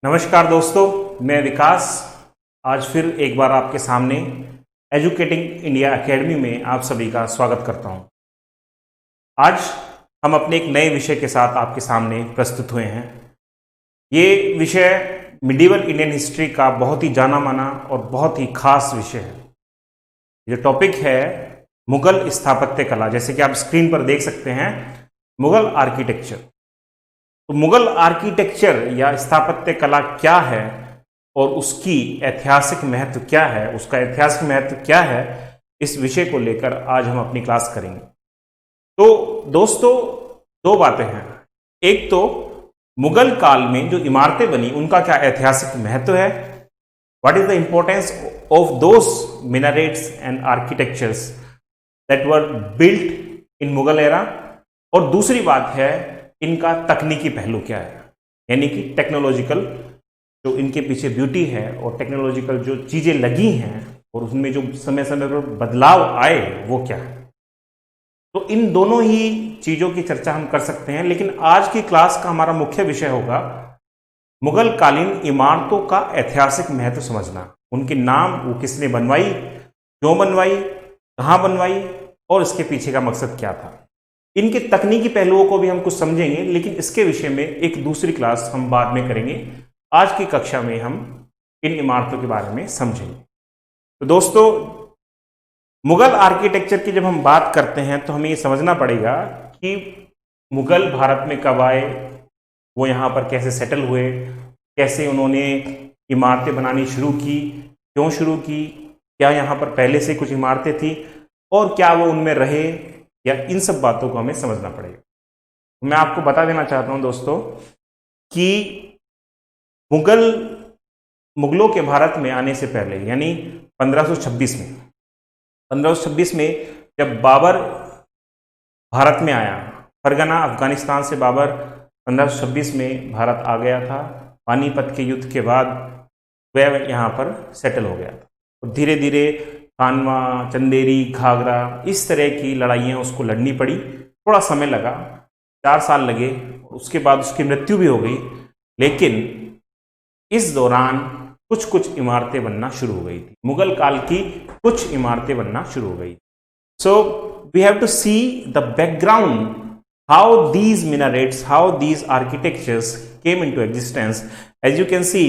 नमस्कार दोस्तों, मैं विकास आज फिर एक बार आपके सामने एजुकेटिंग इंडिया एकेडमी में आप सभी का स्वागत करता हूं। आज हम अपने एक नए विषय के साथ आपके सामने प्रस्तुत हुए हैं। ये विषय मिडिवल इंडियन हिस्ट्री का बहुत ही जाना माना और बहुत ही खास विषय है। ये टॉपिक है मुगल स्थापत्य कला। जैसे कि आप स्क्रीन पर देख सकते हैं, मुगल आर्किटेक्चर। तो मुगल आर्किटेक्चर या स्थापत्य कला क्या है और उसकी ऐतिहासिक महत्व क्या है, उसका ऐतिहासिक महत्व क्या है, इस विषय को लेकर आज हम अपनी क्लास करेंगे। तो दोस्तों, दो बातें हैं। एक तो मुगल काल में जो इमारतें बनी उनका क्या ऐतिहासिक महत्व है, what is the importance of those minarets and architectures that were built in Mughal era. और दूसरी बात है, इनका तकनीकी पहलू क्या है, यानी कि टेक्नोलॉजिकल जो इनके पीछे ब्यूटी है और टेक्नोलॉजिकल जो चीजें लगी हैं और उसमें जो समय समय पर बदलाव आए वो क्या है। तो इन दोनों ही चीजों की चर्चा हम कर सकते हैं, लेकिन आज की क्लास का हमारा मुख्य विषय होगा मुगल कालीन इमारतों का ऐतिहासिक महत्व समझना। उनके नाम, वो किसने बनवाई, क्यों बनवाई, कहाँ बनवाई और इसके पीछे का मकसद क्या था। इनके तकनीकी पहलुओं को भी हम कुछ समझेंगे, लेकिन इसके विषय में एक दूसरी क्लास हम बाद में करेंगे। आज की कक्षा में हम इन इमारतों के बारे में समझेंगे। तो दोस्तों, मुगल आर्किटेक्चर की जब हम बात करते हैं तो हमें ये समझना पड़ेगा कि मुगल भारत में कब आए, वो यहाँ पर कैसे सेटल हुए, कैसे उन्होंने इमारतें बनानी शुरू की, क्यों शुरू की, क्या यहाँ पर पहले से कुछ इमारतें थी और क्या वो उनमें रहे, या इन सब बातों को हमें समझना पड़ेगा। मैं आपको बता देना चाहता हूं दोस्तों कि मुगलों के भारत में आने से पहले, यानी 1526 में जब बाबर भारत में आया, फरगना अफगानिस्तान से बाबर 1526 में भारत आ गया था। पानीपत के युद्ध के बाद वह यहाँ पर सेटल हो गया था और धीरे धीरे कानवा, चंदेरी, घाघरा, इस तरह की लड़ाइयाँ उसको लड़नी पड़ी। थोड़ा समय लगा, 4 साल लगे, उसके बाद उसकी मृत्यु भी हो गई। लेकिन इस दौरान कुछ कुछ इमारतें बनना शुरू हो गई थी, मुगल काल की कुछ इमारतें बनना शुरू हो गई। So we have to see the background, how these minarets, how these architectures came into existence. As you can see,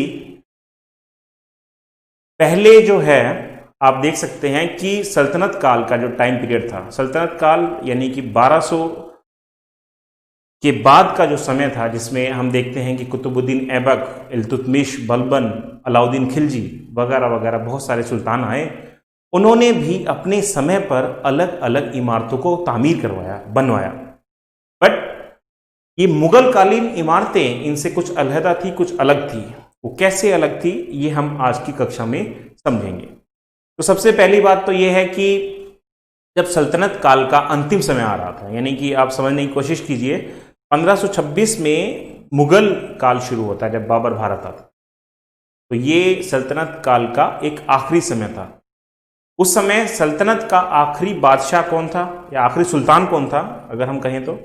पहले जो है आप देख सकते हैं कि सल्तनत काल का जो टाइम पीरियड था, सल्तनत काल यानी कि 1200 के बाद का जो समय था, जिसमें हम देखते हैं कि कुतुबुद्दीन ऐबक, इल्तुतमिश, बलबन, अलाउद्दीन खिलजी वगैरह वगैरह बहुत सारे सुल्तान आए। उन्होंने भी अपने समय पर अलग अलग इमारतों को तामीर करवाया, बनवाया। बट ये मुगल कालीन इमारतें इनसे कुछ अलहदा थी, कुछ अलग थी। वो कैसे अलग थी, ये हम आज की कक्षा में समझेंगे। तो सबसे पहली बात तो यह है कि जब सल्तनत काल का अंतिम समय आ रहा था, यानी कि आप समझने की कोशिश कीजिए, 1526 में मुगल काल शुरू होता है जब बाबर भारत आता। तो ये सल्तनत काल का एक आखिरी समय था। उस समय सल्तनत का आखिरी बादशाह कौन था या आखिरी सुल्तान कौन था, अगर हम कहें तो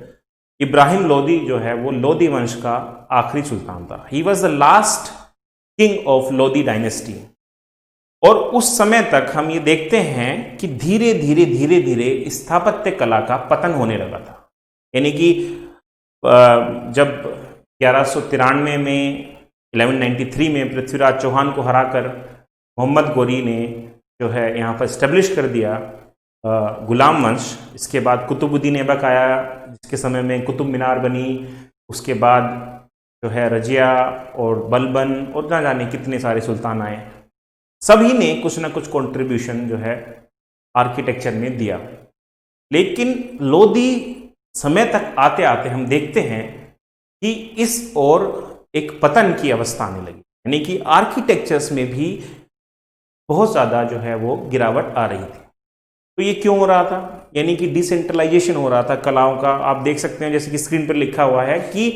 इब्राहिम लोदी जो है वो लोदी वंश का आखिरी सुल्तान था। He was the last king of Lodi dynasty. और उस समय तक हम ये देखते हैं कि धीरे धीरे धीरे धीरे स्थापत्य कला का पतन होने लगा था। यानी कि जब 1193 में, 1193 में पृथ्वीराज चौहान को हराकर मोहम्मद गोरी ने जो है यहाँ पर स्टेब्लिश कर दिया गुलाम वंश। इसके बाद कुतुबुद्दीन ऐबक आया, जिसके समय में कुतुब मीनार बनी। उसके बाद जो है रजिया और बलबन और ना जाने कितने सारे सुल्तान आए। सभी ने कुछ ना कुछ कंट्रीब्यूशन जो है आर्किटेक्चर में दिया। लेकिन लोदी समय तक आते आते हम देखते हैं कि इस ओर एक पतन की अवस्था आने लगी, यानी कि आर्किटेक्चर्स में भी बहुत ज़्यादा जो है वो गिरावट आ रही थी। तो ये क्यों हो रहा था, यानी कि डिसेंट्रलाइजेशन हो रहा था कलाओं का। आप देख सकते हैं जैसे कि स्क्रीन पर लिखा हुआ है कि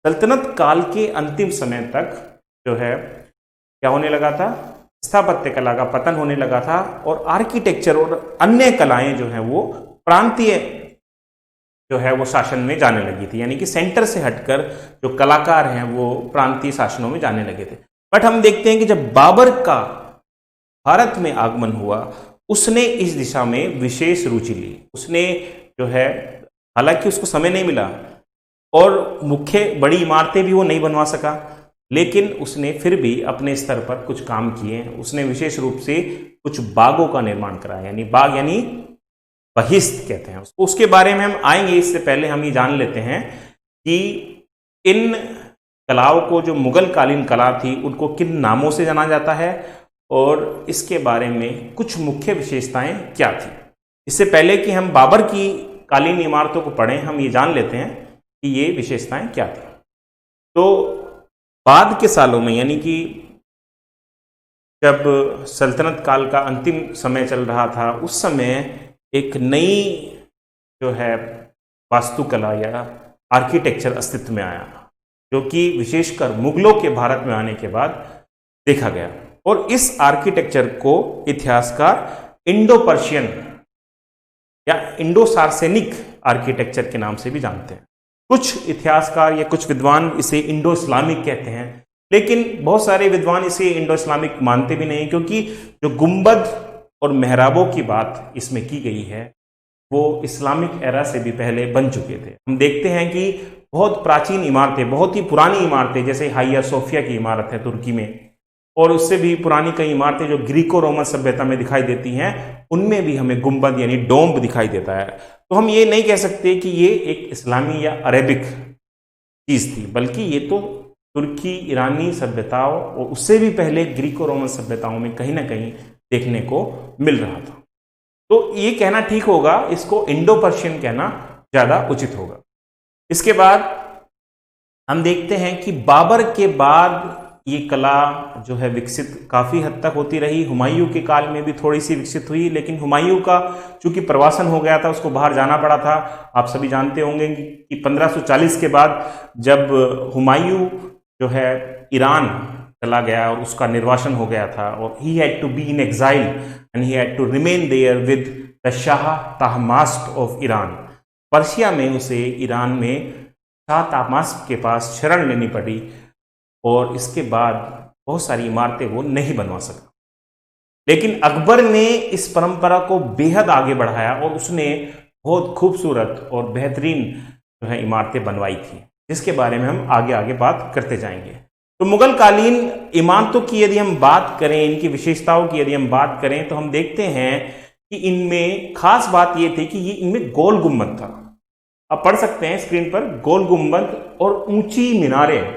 सल्तनत काल के अंतिम समय तक जो है क्या होने लगा था, स्थापत्य कला का पतन होने लगा था और आर्किटेक्चर और अन्य कलाएं जो हैं वो प्रांतीय जो है वो शासन में जाने लगी थी, यानी कि सेंटर से हटकर जो कलाकार हैं वो प्रांतीय शासनों में जाने लगे थे। बट हम देखते हैं कि जब बाबर का भारत में आगमन हुआ, उसने इस दिशा में विशेष रुचि ली। उसने जो है, हालांकि उसको समय नहीं मिला और मुख्य बड़ी इमारतें भी वो नहीं बनवा सका, लेकिन उसने फिर भी अपने स्तर पर कुछ काम किए। उसने विशेष रूप से कुछ बागों का निर्माण कराया, यानी बाग यानी बहिश्त कहते हैं उसको। उसके बारे में हम आएंगे, इससे पहले हम ये जान लेते हैं कि इन कलाओं को, जो मुगल कालीन कला थी, उनको किन नामों से जाना जाता है और इसके बारे में कुछ मुख्य विशेषताएं क्या थी। इससे पहले कि हम बाबर की कालीन इमारतों को पढ़ें, हम ये जान लेते हैं कि ये विशेषताएं क्या थी। तो बाद के सालों में, यानी कि जब सल्तनत काल का अंतिम समय चल रहा था, उस समय एक नई जो है वास्तुकला या आर्किटेक्चर अस्तित्व में आया, जो कि विशेषकर मुगलों के भारत में आने के बाद देखा गया। और इस आर्किटेक्चर को इतिहासकार इंडो पर्शियन या इंडो सार्सेनिक आर्किटेक्चर के नाम से भी जानते हैं। कुछ इतिहासकार या कुछ विद्वान इसे इंडो इस्लामिक कहते हैं, लेकिन बहुत सारे विद्वान इसे इंडो इस्लामिक मानते भी नहीं, क्योंकि जो गुंबद और मेहराबों की बात इसमें की गई है वो इस्लामिक एरा से भी पहले बन चुके थे। हम देखते हैं कि बहुत प्राचीन इमारतें, बहुत ही पुरानी इमारतें, जैसे हाइया सोफिया की इमारत है तुर्की में, और उससे भी पुरानी कई इमारतें जो ग्रीको रोमन सभ्यता में दिखाई देती हैं, उनमें भी हमें गुंबद यानी डोम्ब दिखाई देता है। तो हम ये नहीं कह सकते कि ये एक इस्लामी या अरेबिक चीज थी, बल्कि ये तो तुर्की ईरानी सभ्यताओं और उससे भी पहले ग्रीको रोमन सभ्यताओं में कहीं ना कहीं देखने को मिल रहा था। तो ये कहना ठीक होगा, इसको इंडो पर्शियन कहना ज्यादा उचित होगा। इसके बाद हम देखते हैं कि बाबर के बाद ये कला जो है विकसित काफी हद तक होती रही। हुमायूं के काल में भी थोड़ी सी विकसित हुई, लेकिन हुमायूं का चूंकि प्रवासन हो गया था, उसको बाहर जाना पड़ा था। आप सभी जानते होंगे कि 1540 के बाद जब हुमायूं जो है ईरान चला गया और उसका निर्वासन हो गया था, और he had to be in exile and he had to remain there with the Shah Tahmasp of Iran. Persia में उसे ईरान में शाह ताहमास्प के पास शरण लेनी पड़ी, और इसके बाद बहुत सारी इमारतें वो नहीं बनवा सका। लेकिन अकबर ने इस परंपरा को बेहद आगे बढ़ाया और उसने बहुत खूबसूरत और बेहतरीन जो है इमारतें बनवाई थी, जिसके बारे में हम आगे आगे बात करते जाएंगे। तो मुगल कालीन इमारतों की यदि हम बात करें, इनकी विशेषताओं की यदि हम बात करें, तो हम देखते हैं कि इनमें खास बात यह थी कि ये इनमें गोल गुंबद था। आप पढ़ सकते हैं स्क्रीन पर, गोल गुंबद और ऊंची मीनारें,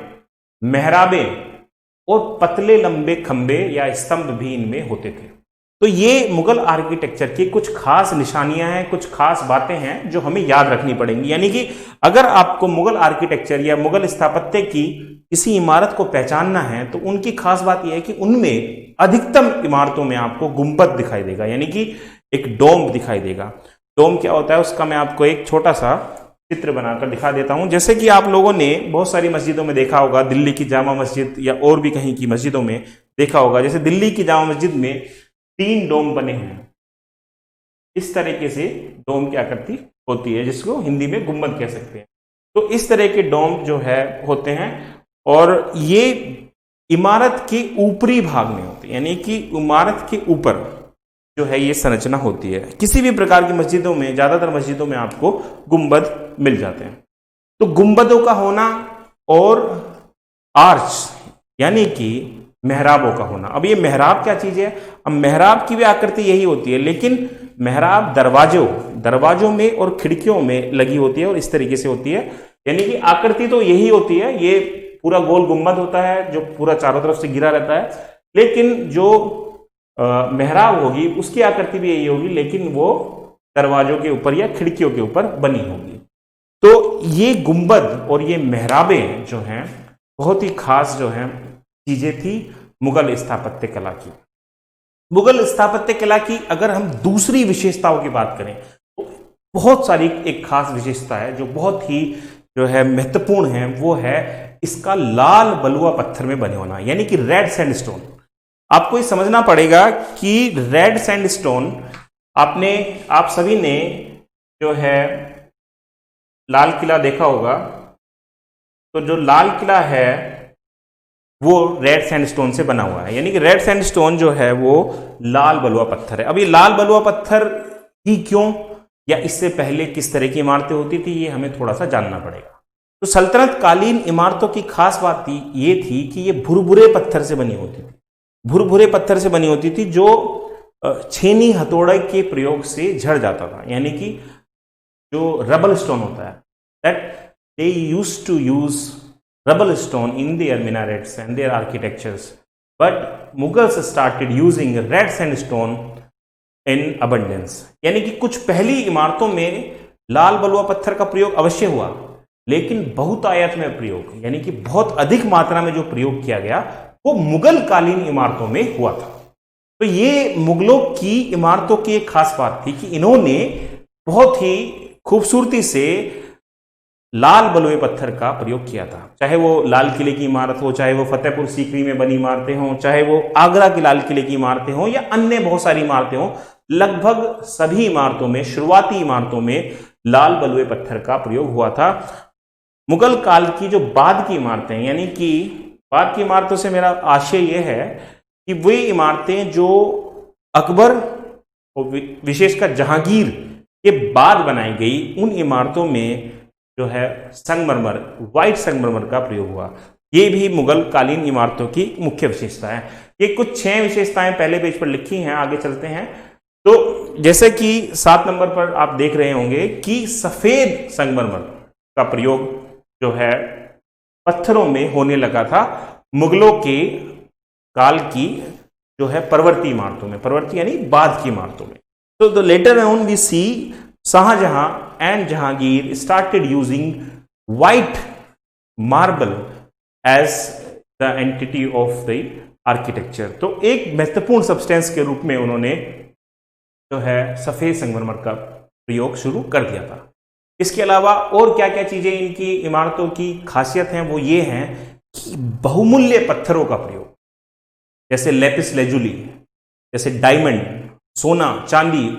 मेहराबें और पतले लंबे खंबे या स्तंभ भी इनमें होते थे। तो ये मुगल आर्किटेक्चर की कुछ खास निशानियां हैं, कुछ खास बातें हैं जो हमें याद रखनी पड़ेंगी। यानी कि अगर आपको मुगल आर्किटेक्चर या मुगल स्थापत्य की किसी इमारत को पहचानना है, तो उनकी खास बात यह है कि उनमें अधिकतम इमारतों में आपको गुंबद दिखाई देगा, यानी कि एक डोम दिखाई देगा। डोम क्या होता है उसका मैं आपको एक छोटा सा चित्र बनाकर दिखा देता हूं। जैसे कि आप लोगों ने बहुत सारी मस्जिदों में देखा होगा, दिल्ली की जामा मस्जिद या और भी कहीं की मस्जिदों में देखा होगा, जैसे दिल्ली की जामा मस्जिद में 3 डोम बने हुए हैं। इस तरीके से डोम की आकृति होती है, जिसको हिंदी में गुंबद कह सकते हैं। तो इस तरह के डोम जो है होते हैं, और ये इमारत के ऊपरी भाग में होते हैं, यानी कि इमारत के ऊपर जो है ये संरचना होती है। किसी भी प्रकार की मस्जिदों में, ज्यादातर मस्जिदों में आपको गुंबद मिल जाते हैं। तो गुंबदों का होना और आर्च यानी कि मेहराबों का होना। अब ये मेहराब क्या चीज है? अब मेहराब की भी आकृति यही होती है, लेकिन मेहराब दरवाजों में और खिड़कियों में लगी होती है और इस तरीके से होती है। यानी कि आकृति तो यही होती है, ये पूरा गोल गुंबद होता है जो पूरा चारों तरफ से घिरा रहता है, लेकिन जो मेहराब होगी उसकी आकृति भी यही होगी, लेकिन वो दरवाजों के ऊपर या खिड़कियों के ऊपर बनी होगी। तो ये गुंबद और ये मेहराबें जो हैं बहुत ही खास जो हैं चीजें थी मुगल स्थापत्य कला की। मुगल स्थापत्य कला की अगर हम दूसरी विशेषताओं की बात करें, तो बहुत सारी एक खास विशेषता है जो बहुत ही जो है महत्वपूर्ण है, वो है इसका लाल बलुआ पत्थर में बने होना, यानी कि रेड सैंडस्टोन। आपको ये समझना पड़ेगा कि रेड सैंडस्टोन आप सभी ने जो है लाल किला देखा होगा, तो जो लाल किला है वो रेड सैंडस्टोन से बना हुआ है, यानी कि रेड सैंडस्टोन जो है वो लाल बलुआ पत्थर है। अब ये लाल बलुआ पत्थर ही क्यों, या इससे पहले किस तरह की इमारतें होती थी, ये हमें थोड़ा सा जानना पड़ेगा। तो सल्तनत कालीन इमारतों की खास बात ये थी कि ये भुरभुरे पत्थर से बनी होती थी। भुरभुरे पत्थर से बनी होती थी जो छेनी हथौड़े के प्रयोग से झड़ जाता था, यानी कि जो रबल स्टोन होता है, that they used to use rubble stone in their minarets and their architectures, but Mughals started using red sandstone in abundance। यानी कि कुछ पहली इमारतों में लाल बलुआ पत्थर का प्रयोग अवश्य हुआ, लेकिन बहुतायत में प्रयोग, यानी कि बहुत अधिक मात्रा में जो प्रयोग किया गया वो मुगल कालीन इमारतों में हुआ था। तो ये मुगलों की इमारतों की एक खास बात थी कि इन्होंने बहुत ही खूबसूरती से लाल बलुए पत्थर का प्रयोग किया था, चाहे वो लाल किले की इमारत हो, चाहे वो फतेहपुर सीकरी में बनी इमारतें हों, चाहे वो आगरा के लाल किले की इमारतें हों, या अन्य बहुत सारी इमारतें हों। लगभग सभी इमारतों में, शुरुआती इमारतों में लाल बलुए पत्थर का प्रयोग हुआ था। मुगल काल की जो बाद की इमारतें, यानी कि बाद की इमारतों से मेरा आशय यह है कि वे इमारतें जो अकबर और विशेषकर जहांगीर के बाद बनाई गई, उन इमारतों में जो है संगमरमर, व्हाइट संगमरमर का प्रयोग हुआ। ये भी मुगल कालीन इमारतों की मुख्य विशेषता है। ये कुछ 6 विशेषताएं पहले पेज पर लिखी हैं, आगे चलते हैं। तो जैसे कि 7 नंबर पर आप देख रहे होंगे कि सफेद संगमरमर का प्रयोग जो है पत्थरों में होने लगा था मुगलों के काल की जो है परवर्ती इमारतों में, परवर्ती यानी बाद की इमारतों में। तो the later on we see Shahjahan and Jahangir started using white marble as the entity of the architecture। तो एक महत्वपूर्ण सब्सटेंस के रूप में उन्होंने जो है सफेद संगमरमर का प्रयोग शुरू कर दिया था। इसके अलावा और क्या क्या चीजें इनकी इमारतों की खासियत हैं, वो ये हैं कि बहुमूल्य पत्थरों का प्रयोग, जैसे लेपिस लेजुली, जैसे डायमंड, सोना, चांदी,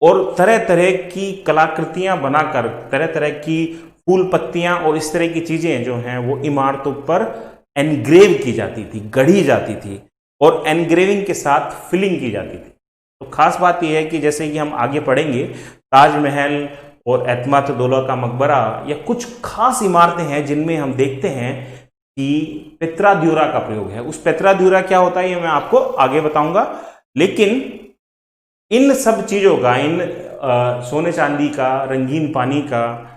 और तरह तरह की कलाकृतियां बनाकर, तरह तरह की फूल पत्तियां और इस तरह की चीजें जो हैं वो इमारतों पर एनग्रेव की जाती थी, गढ़ी जाती थी, और एनग्रेविंग के साथ फिलिंग की जाती थी। तो खास बात यह है कि जैसे कि हम आगे पढ़ेंगे, ताजमहल और एतमाद-उद-दौला का मकबरा या कुछ खास इमारतें हैं जिनमें हम देखते हैं कि पेत्राद्यूरा का प्रयोग है। उस पेत्राद्यूरा क्या होता है ये मैं आपको आगे बताऊंगा, लेकिन इन सब चीजों का, इन सोने चांदी का, रंगीन पानी का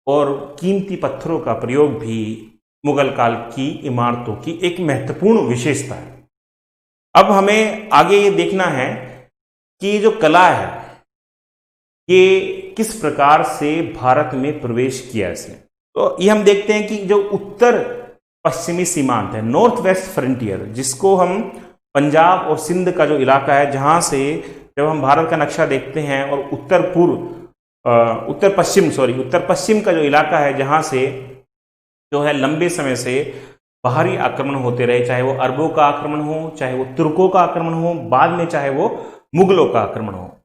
और कीमती पत्थरों का प्रयोग भी मुगल काल की इमारतों की एक महत्वपूर्ण विशेषता है। अब हमें आगे ये देखना है कि जो कला है ये किस प्रकार से भारत में प्रवेश किया इसने। तो ये हम देखते हैं कि जो उत्तर पश्चिमी सीमांत है, नॉर्थ वेस्ट फ्रंटियर, जिसको हम पंजाब और सिंध का जो इलाका है, जहां से जब हम भारत का नक्शा देखते हैं और उत्तर पश्चिम का जो इलाका है, जहां से जो है लंबे समय से बाहरी आक्रमण होते रहे, चाहे वो अरबों का आक्रमण हो, चाहे वो तुर्कों का आक्रमण हो, बाद में चाहे वो मुगलों का आक्रमण हो,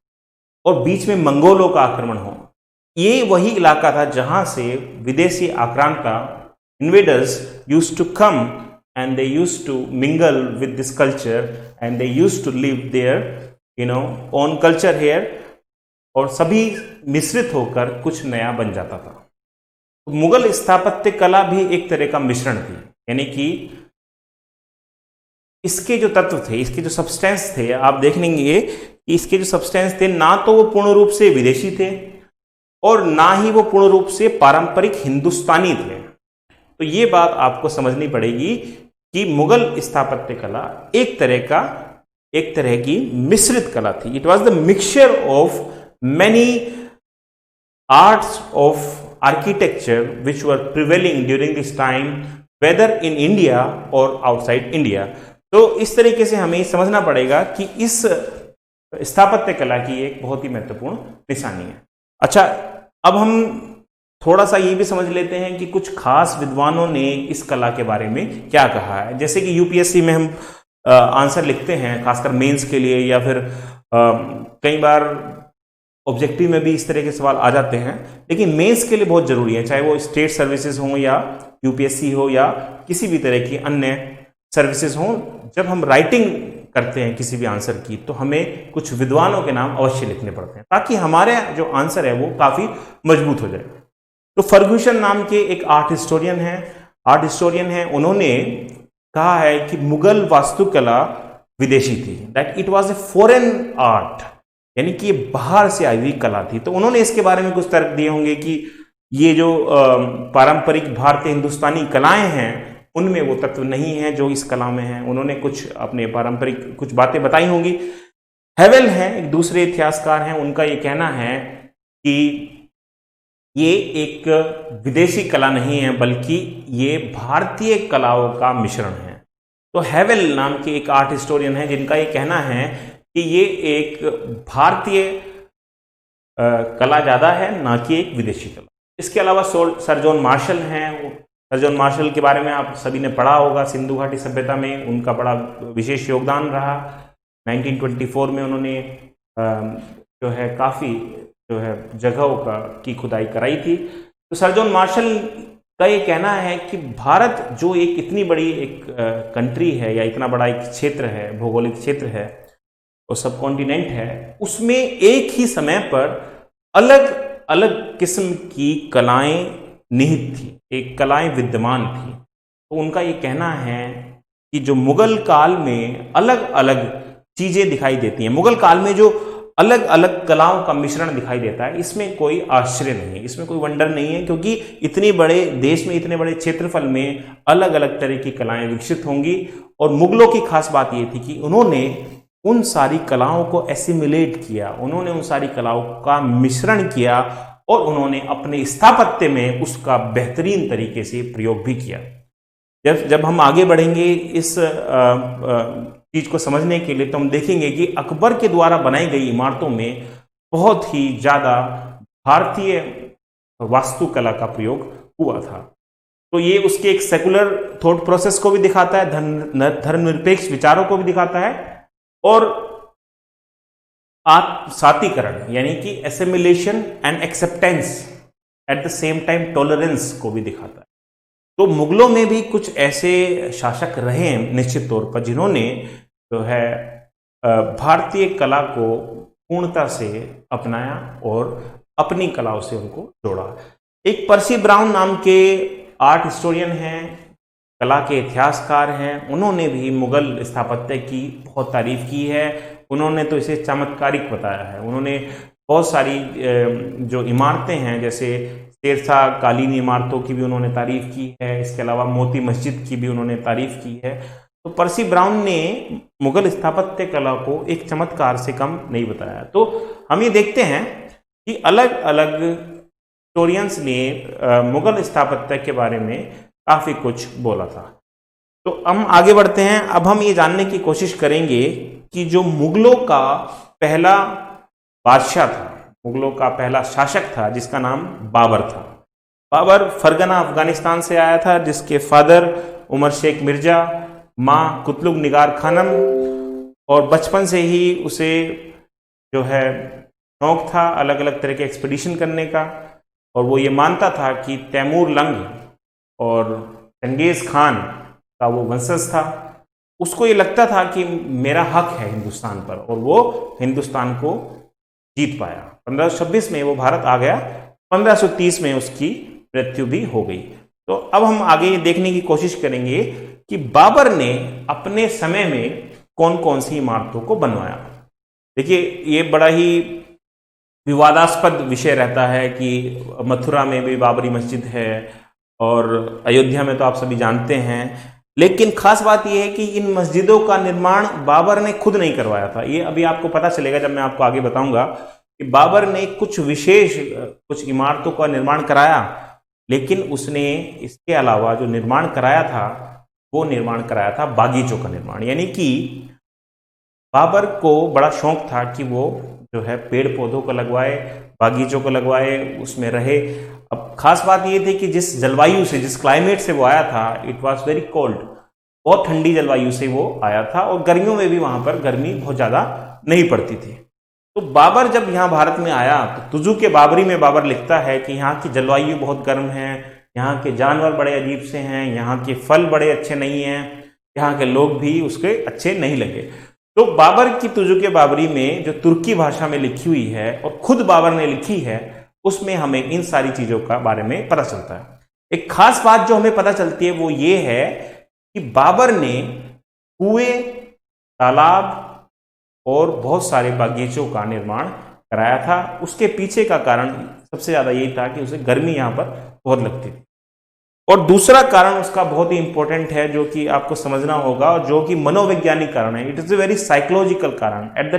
और बीच में मंगोलों का आक्रमण हो। ये वही इलाका था जहां से विदेशी आक्रांता, invaders, used to come and they used to mingle with this culture and they used to live their own culture here, और सभी मिश्रित होकर कुछ नया बन जाता था। तो मुगल स्थापत्य कला भी एक तरह का मिश्रण थी, यानी कि इसके जो तत्व थे, इसके जो सब्सटेंस थे, आप देख लेंगे कि इसके जो सब्सटेंस थे ना तो वो पूर्ण रूप से विदेशी थे और ना ही वो पूर्ण रूप से पारंपरिक हिंदुस्तानी थे। तो ये बात आपको समझनी पड़ेगी कि मुगल स्थापत्य कला एक तरह की मिश्रित कला थी। It was the mixture of many arts of architecture which were prevailing during this time, whether in India और आउटसाइड इंडिया। तो इस तरीके से हमें समझना पड़ेगा कि इस स्थापत्य कला की एक बहुत ही महत्वपूर्ण निशानी है। अच्छा, अब हम थोड़ा सा ये भी समझ लेते हैं कि कुछ खास विद्वानों ने इस कला के बारे में क्या कहा है। जैसे कि यूपीएससी में हम आंसर लिखते हैं, खासकर मेंस के लिए, या फिर कई बार ऑब्जेक्टिव में भी इस तरह के सवाल आ जाते हैं, लेकिन मेंस के लिए बहुत जरूरी है, चाहे वो स्टेट सर्विसेज हो या यूपीएससी हो या किसी भी तरह की अन्य सर्विसेज हो। जब हम राइटिंग करते हैं किसी भी आंसर की, तो हमें कुछ विद्वानों के नाम अवश्य लिखने पड़ते हैं ताकि हमारे जो आंसर है वो काफी मजबूत हो जाए। तो फर्ग्यूसन नाम के एक आर्ट हिस्टोरियन है, उन्होंने कहा है कि मुगल वास्तुकला विदेशी थी, that it was a foreign art, यानी कि ये बाहर से आई हुई कला थी। तो उन्होंने इसके बारे में कुछ तर्क दिए होंगे कि ये जो पारंपरिक भारतीय हिंदुस्तानी कलाएं हैं उनमें वो तत्व नहीं है जो इस कला में है। उन्होंने कुछ अपने पारंपरिक कुछ बातें बताई होंगी। हेवेल हैं, एक दूसरे इतिहासकार हैं, उनका ये कहना है कि ये एक विदेशी कला नहीं है बल्कि ये भारतीय कलाओं का मिश्रण है। तो हेवेल नाम के एक आर्ट हिस्टोरियन है जिनका ये कहना है कि ये एक भारतीय कला ज्यादा है, ना कि एक विदेशी कला। इसके अलावा सर जॉन मार्शल हैं। सर जॉन मार्शल के बारे में आप सभी ने पढ़ा होगा, सिंधु घाटी सभ्यता में उनका बड़ा विशेष योगदान रहा। 1924 में उन्होंने जो है काफ़ी जो है जगहों की खुदाई कराई थी। तो सर जॉन मार्शल का ये कहना है कि भारत जो एक इतनी बड़ी एक कंट्री है या इतना बड़ा एक क्षेत्र है, भौगोलिक क्षेत्र है और सब कॉन्टिनेंट है, उसमें एक ही समय पर अलग अलग किस्म की कलाएं निहित थी, एक कलाएं विद्यमान थी। तो उनका ये कहना है कि जो मुगल काल में अलग अलग चीजें दिखाई देती हैं, मुगल काल में जो अलग अलग कलाओं का मिश्रण दिखाई देता है, इसमें कोई आश्चर्य नहीं है, इसमें कोई वंडर नहीं है, क्योंकि इतने बड़े देश में, इतने बड़े क्षेत्रफल में अलग अलग तरह की कलाएं विकसित होंगी। और मुगलों की खास बात यह थी कि उन्होंने उन सारी कलाओं को एसिमिलेट किया, उन्होंने उन सारी कलाओं का मिश्रण किया और उन्होंने अपने स्थापत्य में उसका बेहतरीन तरीके से प्रयोग भी किया। जब हम आगे बढ़ेंगे इस चीज को समझने के लिए, तो हम देखेंगे कि अकबर के द्वारा बनाई गई इमारतों में बहुत ही ज्यादा भारतीय वास्तुकला का प्रयोग हुआ था। तो ये उसके एक सेकुलर थॉट प्रोसेस को भी दिखाता है, धर्मनिरपेक्ष विचारों को भी दिखाता है, और सातीकरण यानी कि assimilation and acceptance eight the same time tolerance को भी दिखाता है। तो मुगलों में भी कुछ ऐसे शासक रहे हैं निश्चित तौर पर जिन्होंने जो है भारतीय कला को पूर्णता से अपनाया और अपनी कलाओं से उनको जोड़ा। एक पर्सी ब्राउन नाम के आर्ट हिस्टोरियन हैं, कला के इतिहासकार हैं, उन्होंने भी मुगल स्थापत्य की बहुत तारीफ की है। उन्होंने तो इसे चमत्कारिक बताया है। उन्होंने बहुत सारी जो इमारतें हैं, जैसे शेरशाह कालीन इमारतों की भी उन्होंने तारीफ की है, इसके अलावा मोती मस्जिद की भी उन्होंने तारीफ की है। तो पर्सी ब्राउन ने मुगल स्थापत्य कला को एक चमत्कार से कम नहीं बताया। तो हम ये देखते हैं कि अलग अलग हिस्टोरियंस ने मुगल स्थापत्य के बारे में काफी कुछ बोला था। तो हम आगे बढ़ते हैं। अब हम ये जानने की कोशिश करेंगे कि जो मुगलों का पहला बादशाह था, मुगलों का पहला शासक था, जिसका नाम बाबर था। बाबर फरगना अफगानिस्तान से आया था, जिसके फादर उमर शेख मिर्जा, माँ कुतलुग निगार खानम, और बचपन से ही उसे जो है शौक था अलग अलग तरह के एक्सपीडिशन करने का, और वो ये मानता था कि तैमूर लंग और चंगेज खान का वो वंशज था। उसको ये लगता था कि मेरा हक है हिंदुस्तान पर, और वो हिंदुस्तान को जीत पाया। 1526 में वो भारत आ गया, 1530 में उसकी मृत्यु भी हो गई। तो अब हम आगे देखने की कोशिश करेंगे कि बाबर ने अपने समय में कौन कौन सी इमारतों को बनवाया। देखिए, ये बड़ा ही विवादास्पद विषय रहता है कि मथुरा में भी बाबरी मस्जिद है और अयोध्या में तो आप सभी जानते हैं, लेकिन खास बात यह है कि इन मस्जिदों का निर्माण बाबर ने खुद नहीं करवाया था। ये अभी आपको पता चलेगा जब मैं आपको आगे बताऊंगा कि बाबर ने कुछ विशेष कुछ इमारतों का निर्माण कराया, लेकिन उसने इसके अलावा जो निर्माण कराया था वो निर्माण कराया था बागीचों का निर्माण। यानी कि बाबर को बड़ा शौक था कि वो जो है पेड़ पौधों को लगवाए, बागीचों को लगवाए, उसमें रहे। अब खास बात ये थी कि जिस जलवायु से, जिस क्लाइमेट से वो आया था, इट वॉज वेरी कोल्ड, बहुत ठंडी जलवायु से वो आया था, और गर्मियों में भी वहां पर गर्मी बहुत ज्यादा नहीं पड़ती थी। तो बाबर जब यहाँ भारत में आया तो तुजुक बाबरी में बाबर लिखता है कि यहाँ की जलवायु बहुत गर्म है, यहाँ के जानवर बड़े अजीब से हैं, यहाँ के फल बड़े अच्छे नहीं हैं, यहाँ के लोग भी उसके अच्छे नहीं लगे। तो बाबर की तुजुक बाबरी में जो तुर्की भाषा में लिखी हुई है और खुद बाबर ने लिखी है, उसमें हमें इन सारी चीजों का बारे में पता चलता है। एक खास बात जो हमें पता चलती है वो ये है कि बाबर ने कुएं, तालाब और बहुत सारे बागीचों का निर्माण कराया था। उसके पीछे का कारण सबसे ज्यादा यही था कि उसे गर्मी यहां पर बहुत लगती थी। और दूसरा कारण उसका बहुत ही इंपॉर्टेंट है जो कि आपको समझना होगा, और जो कि मनोवैज्ञानिक कारण है। It is a very psychological कारण, at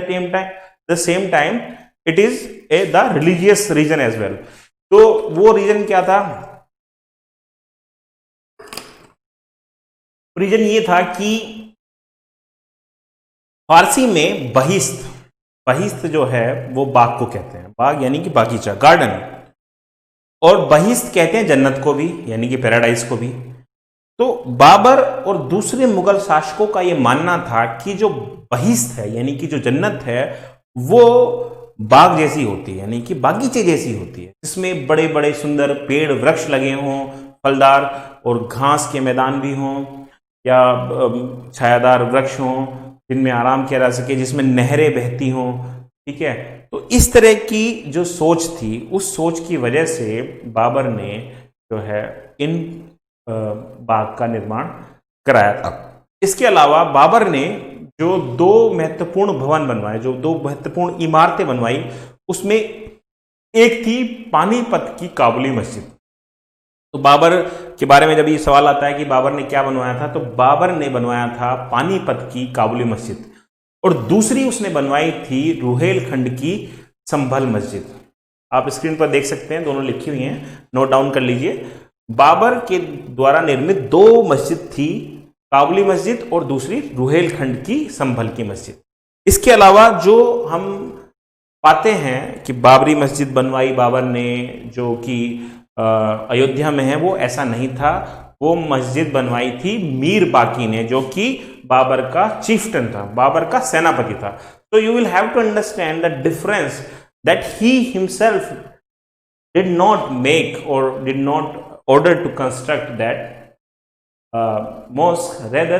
the same time it is the religious reason as well. तो वो रीजन क्या था? रीजन ये था कि फारसी में बहिस्त जो है वो बाग को कहते हैं, बाग यानी कि बागीचा, गार्डन, और बहिस्त कहते हैं जन्नत को भी, यानी कि पैराडाइज को भी। तो बाबर और दूसरे मुगल शासकों का यह मानना था कि जो बहिस्त है यानी कि जो जन्नत है वो बाग जैसी होती है, यानी कि बागीचे जैसी होती है, जिसमें बड़े बड़े सुंदर पेड़ वृक्ष लगे हों, फलदार और घास के मैदान भी हों, या छायादार वृक्ष हों जिनमें आराम किया जा सके, जिसमें नहरें बहती हों। ठीक है, तो इस तरह की जो सोच थी, उस सोच की वजह से बाबर ने जो है इन बाग का निर्माण कराया था। इसके अलावा बाबर ने जो दो महत्वपूर्ण भवन बनवाए, जो दो महत्वपूर्ण इमारतें बनवाई, उसमें एक थी पानीपत की काबुली मस्जिद। तो बाबर के बारे में जब ये सवाल आता है कि बाबर ने क्या बनवाया था, तो बाबर ने बनवाया था पानीपत की काबुली मस्जिद, और दूसरी उसने बनवाई थी रुहेलखंड की संभल मस्जिद। आप स्क्रीन पर देख सकते हैं, दोनों लिखी हुई हैं, नोट डाउन कर लीजिए। बाबर के द्वारा निर्मित दो मस्जिद थी, काबुली मस्जिद और दूसरी रुहेलखंड की संभल की मस्जिद। इसके अलावा जो हम पाते हैं कि बाबरी मस्जिद बनवाई बाबर ने, जो कि अयोध्या में है, वो ऐसा नहीं था। वो मस्जिद बनवाई थी मीर बाकी ने, जो कि बाबर का चीफ्टन था, बाबर का सेनापति था। तो you will have to understand the difference that he himself did not make or did not order to construct that mosque, rather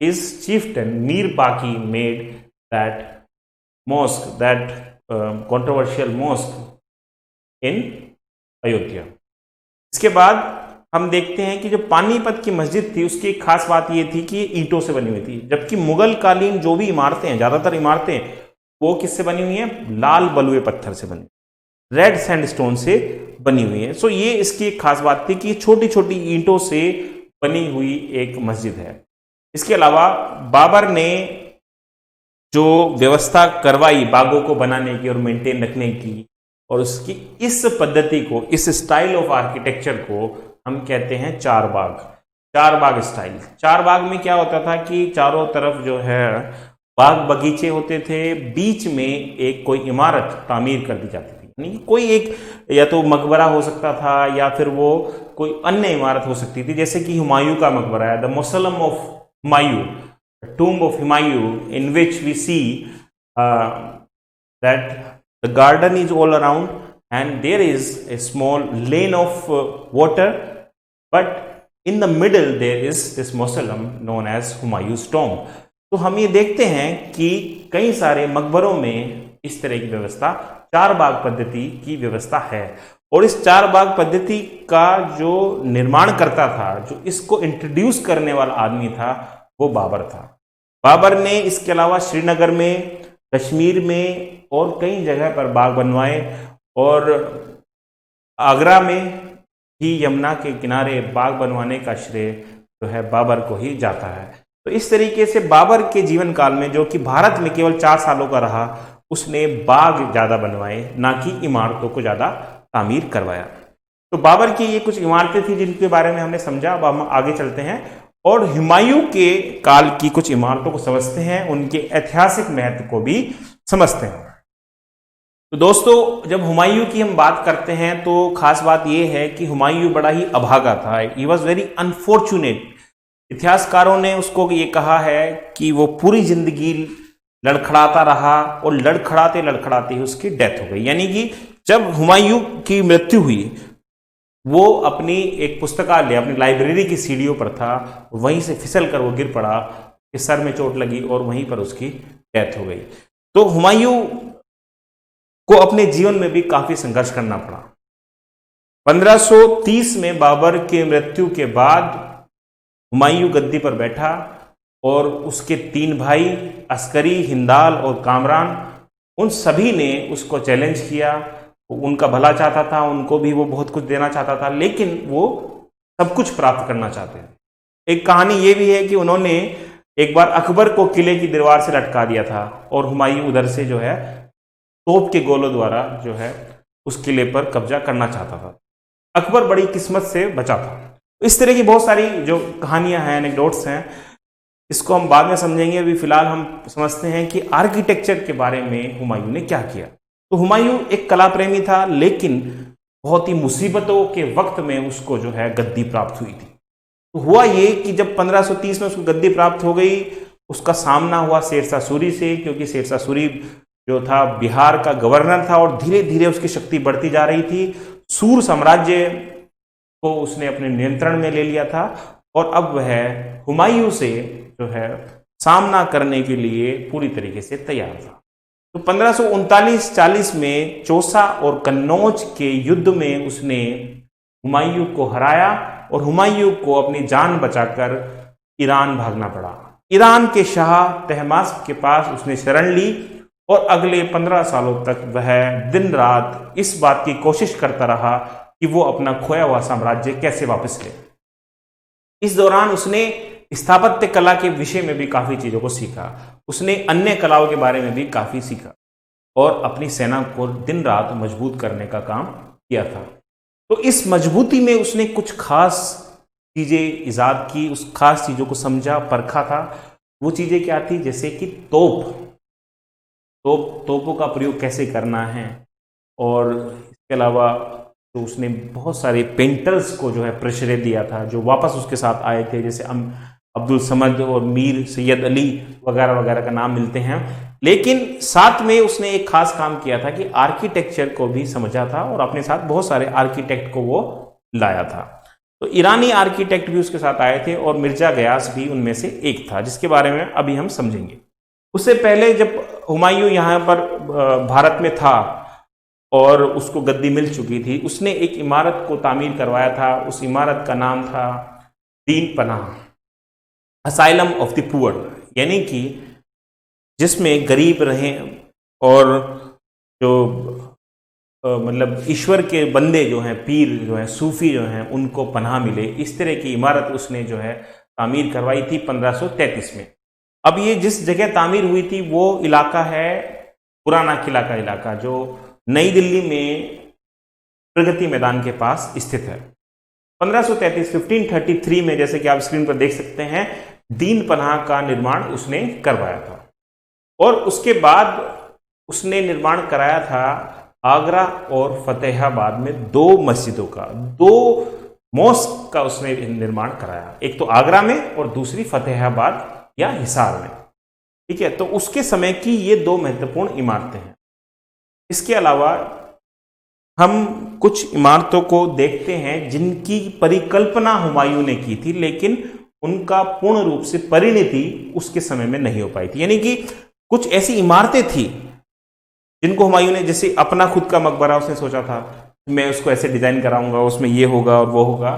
his chieftain Mir Baki made that mosque, that controversial mosque in Ayodhya. इसके बाद हम देखते हैं कि जो पानीपत की मस्जिद थी, उसकी एक खास बात यह थी कि ये ईंटों से बनी हुई थी, जबकि मुगल कालीन जो भी इमारतें हैं, ज्यादातर इमारतें वो किससे बनी हुई हैं? लाल बलुए पत्थर से बनी, रेड सैंडस्टोन से बनी हुई है। सो ये इसकी एक खास बात थी कि छोटी छोटी ईंटों से बनी हुई एक मस्जिद है। इसके अलावा बाबर ने जो व्यवस्था करवाई बागों को बनाने की और मेंटेन रखने की, और उसकी इस पद्धति को, इस स्टाइल ऑफ आर्किटेक्चर को हम कहते हैं चार बाग स्टाइल। चार बाग में क्या होता था कि चारों तरफ जो है बाग बगीचे होते थे, बीच में एक कोई इमारत तामीर कर दी जाती थी, यानी कोई एक या तो मकबरा हो सकता था या फिर वो कोई अन्य इमारत हो सकती थी, जैसे कि हुमायूं का मकबरा है, the mausoleum of Humayun, tomb of Humayun, in which we see that the garden is all around and there is a small lane of water, but in the middle there is this mausoleum known as Humayun's tomb. तो हम ये देखते हैं कि कई सारे मकबरों में इस तरह की व्यवस्था, चार बाग पद्धति की व्यवस्था है। और इस चार बाग पद्धति का जो निर्माण करता था, जो इसको इंट्रोड्यूस करने वाला आदमी था, वो बाबर था। बाबर ने इसके अलावा श्रीनगर में, कश्मीर में और कई जगह पर बाग बनवाए, और आगरा में ही यमुना के किनारे बाग बनवाने का श्रेय जो है बाबर को ही जाता है। तो इस तरीके से बाबर के जीवन काल में, जो कि भारत में केवल 4 सालों का रहा, उसने बाग ज्यादा बनवाए, ना कि इमारतों को ज्यादा तामीर करवाया। तो बाबर की ये कुछ इमारतें थी जिनके बारे में हमने समझा। अब हम आगे चलते हैं और हुमायूं के काल की कुछ इमारतों को समझते हैं, उनके ऐतिहासिक महत्व को भी समझते हैं। तो दोस्तों, जब हुमायूं की हम बात करते हैं तो खास बात यह है कि हुमायूं बड़ा ही अभागा था। He was very unfortunate. इतिहासकारों ने उसको ये कहा है कि वो पूरी जिंदगी लड़खड़ाता रहा और लड़खड़ाते लड़खड़ाते ही उसकी डेथ हो गई। यानी कि जब हुमायूं की मृत्यु हुई, वो अपनी एक पुस्तकालय, अपनी लाइब्रेरी की सीढ़ियों पर था, वहीं से फिसल कर वो गिर पड़ा, इस सर में चोट लगी और वहीं पर उसकी डेथ हो गई। तो हुमायूं को अपने जीवन में भी काफी संघर्ष करना पड़ा। 1530 में बाबर के मृत्यु के बाद हुमायूं गद्दी पर बैठा और उसके 3 भाई अस्करी, हिंदाल और कामरान, उन सभी ने उसको चैलेंज किया। उनका भला चाहता था, उनको भी वो बहुत कुछ देना चाहता था, लेकिन वो सब कुछ प्राप्त करना चाहते थे। एक कहानी ये भी है कि उन्होंने एक बार अकबर को किले की दीवार से लटका दिया था और हुमायूं उधर से जो है तोप के गोलों द्वारा जो है उस किले पर कब्जा करना चाहता था। अकबर बड़ी किस्मत से बचा था। इस तरह की बहुत सारी जो कहानियां हैं, एनेक्डोट्स हैं, इसको हम बाद में समझेंगे। अभी फिलहाल हम समझते हैं कि आर्किटेक्चर के बारे में हुमायूं ने क्या किया। तो हुमायूं एक कला प्रेमी था, लेकिन बहुत ही मुसीबतों के वक्त में उसको जो है गद्दी प्राप्त हुई थी। तो हुआ ये कि जब 1530 में उसको गद्दी प्राप्त हो गई, उसका सामना हुआ शेरशाह सूरी से, क्योंकि शेरशाह सूरी जो था बिहार का गवर्नर था और धीरे धीरे उसकी शक्ति बढ़ती जा रही थी। सूर साम्राज्य को उसने अपने नियंत्रण में ले लिया था और अब वह हुमायूं से जो है सामना करने के लिए पूरी तरीके से तैयार था। तो 1539-40 में चौसा और कन्नौज के युद्ध में उसने हुमायूं को हराया और हुमायूं को अपनी जान बचाकर ईरान भागना पड़ा। ईरान के शाह तहमास्प के पास उसने शरण ली और अगले 15 सालों तक वह दिन रात इस बात की कोशिश करता रहा कि वो अपना खोया हुआ साम्राज्य कैसे वापस ले। इस दौरान उसने स्थापत्य कला के विषय में भी काफी चीजों को सीखा, उसने अन्य कलाओं के बारे में भी काफी सीखा और अपनी सेना को दिन रात मजबूत करने का काम किया था। तो इस मजबूती में उसने कुछ खास चीजें इजाद की, उस खास चीजों को समझा, परखा था। वो चीजें क्या थी? जैसे कि तोपों का प्रयोग कैसे करना है, और इसके अलावा तो उसने बहुत सारे पेंटर्स को जो है प्रश्रय दिया था जो वापस उसके साथ आए थे, जैसे अब्दुल समद और मीर सैयद अली वगैरह वगैरह का नाम मिलते हैं। लेकिन साथ में उसने एक खास काम किया था कि आर्किटेक्चर को भी समझा था और अपने साथ बहुत सारे आर्किटेक्ट को वो लाया था। तो ईरानी आर्किटेक्ट भी उसके साथ आए थे और मिर्जा गयास भी उनमें से एक था, जिसके बारे में अभी हम समझेंगे। उससे पहले जब हुमायूं यहाँ पर भारत में था और उसको गद्दी मिल चुकी थी, उसने एक इमारत को तामीर करवाया था। उस इमारत का नाम था दीन पनाह, असाइलम ऑफ द पुअर, यानी कि जिसमें गरीब रहें और जो मतलब ईश्वर के बंदे जो हैं, पीर जो हैं, सूफी जो हैं, उनको पनाह मिले। इस तरह की इमारत उसने जो है तामीर करवाई थी 1533 में। अब ये जिस जगह तामीर हुई थी वो इलाका है पुराना किला का इलाका, जो नई दिल्ली में प्रगति मैदान के पास स्थित है। 1533 में, जैसे कि आप स्क्रीन पर देख सकते हैं, दीन पनाह का निर्माण उसने करवाया था। और उसके बाद उसने निर्माण कराया था आगरा और फतेहाबाद में 2 मस्जिदों का, 2 मॉस्क का उसने निर्माण कराया, एक तो आगरा में और दूसरी फतेहाबाद या हिसार में। ठीक है, तो उसके समय की ये 2 महत्वपूर्ण इमारतें हैं। इसके अलावा हम कुछ इमारतों को देखते हैं जिनकी परिकल्पना हुमायूं ने की थी, लेकिन उनका पूर्ण रूप से परिणति उसके समय में नहीं हो पाई थी। यानी कि कुछ ऐसी इमारतें थी जिनको हुमायूं ने, जैसे अपना खुद का मकबरा उसने सोचा था, मैं उसको ऐसे डिजाइन कराऊंगा, उसमें ये होगा और वो होगा।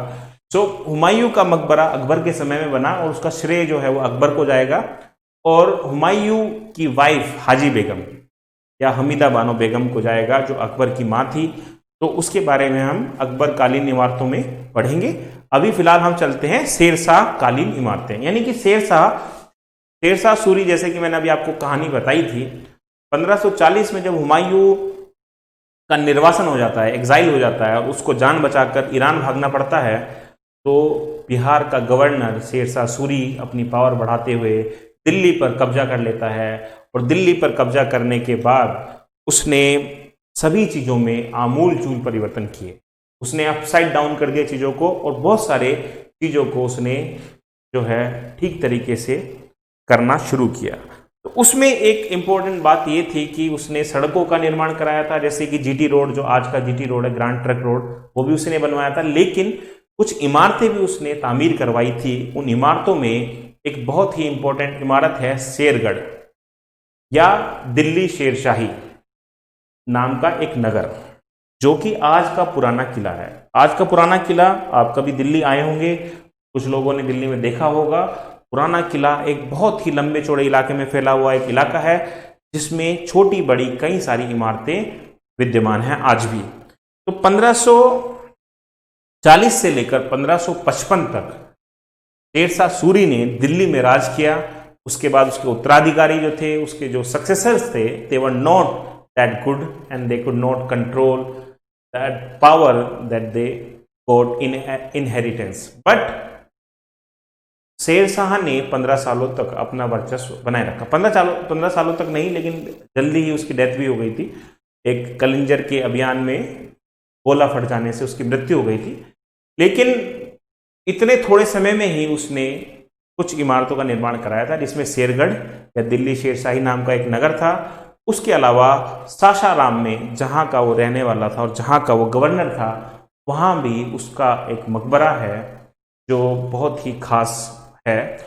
तो हुमायूं का मकबरा अकबर के समय में बना और उसका श्रेय जो है वो अकबर को जाएगा। और हुमायूं की वाइफ हाजी बेगम या हमीदा बानो बेगम को जाएगा, जो अकबर की माँ थी। तो उसके बारे में हम अकबर कालीन इमारतों में पढ़ेंगे। अभी फिलहाल हम चलते हैं शेरशाह कालीन इमारतें, यानी कि शेरशाह सूरी, जैसे कि मैंने अभी आपको कहानी बताई थी। 1540 में जब हुमायूं का निर्वासन हो जाता है, एग्जाइल हो जाता है और उसको जान बचाकर ईरान भागना पड़ता है, तो बिहार का गवर्नर शेरशाह सूरी अपनी पावर बढ़ाते हुए दिल्ली पर कब्जा कर लेता है। और दिल्ली पर कब्जा करने के बाद उसने सभी चीज़ों में आमूल चूल परिवर्तन किए। उसने अपसाइड डाउन कर दिया चीज़ों को और बहुत सारे चीज़ों को उसने जो है ठीक तरीके से करना शुरू किया। तो उसमें एक इम्पोर्टेंट बात ये थी कि उसने सड़कों का निर्माण कराया था, जैसे कि जीटी रोड, जो आज का जीटी रोड है, ग्रांड ट्रक रोड, वो भी उसने बनवाया था। लेकिन कुछ इमारतें भी उसने तामीर करवाई थी। उन इमारतों में एक बहुत ही इंपॉर्टेंट इमारत है शेरगढ़, या दिल्ली शेरशाही नाम का एक नगर, जो कि आज का पुराना किला है। आज का पुराना किला, आप कभी दिल्ली आए होंगे, कुछ लोगों ने दिल्ली में देखा होगा। पुराना किला एक बहुत ही लंबे चौड़े इलाके में फैला हुआ एक इलाका है, जिसमें छोटी बड़ी कई सारी इमारतें विद्यमान हैं आज भी। तो 1540 से लेकर 1555 तक शेरशाह सूरी ने दिल्ली में राज किया। उसके बाद उसके उत्तराधिकारी जो थे, उसके जो सक्सेसर्स थे, they were not that good and they could not control that power that they got in inheritance. But Sher Shah ने 15 सालों तक अपना वर्चस्व बनाए रखा। 15 सालों तक नहीं, लेकिन जल्दी ही उसकी डेथ भी हो गई थी। एक कलिंजर के अभियान में गोला फट जाने से उसकी मृत्यु हो गई थी। लेकिन इतने थोड़े समय में ही उसने कुछ इमारतों का निर्माण कराया था, जिसमें शेरगढ़ या दिल्ली शेरशाही नाम का एक नगर था। उसके अलावा सासाराम में, जहाँ का वो रहने वाला था और जहाँ का वो गवर्नर था, वहाँ भी उसका एक मकबरा है जो बहुत ही खास है।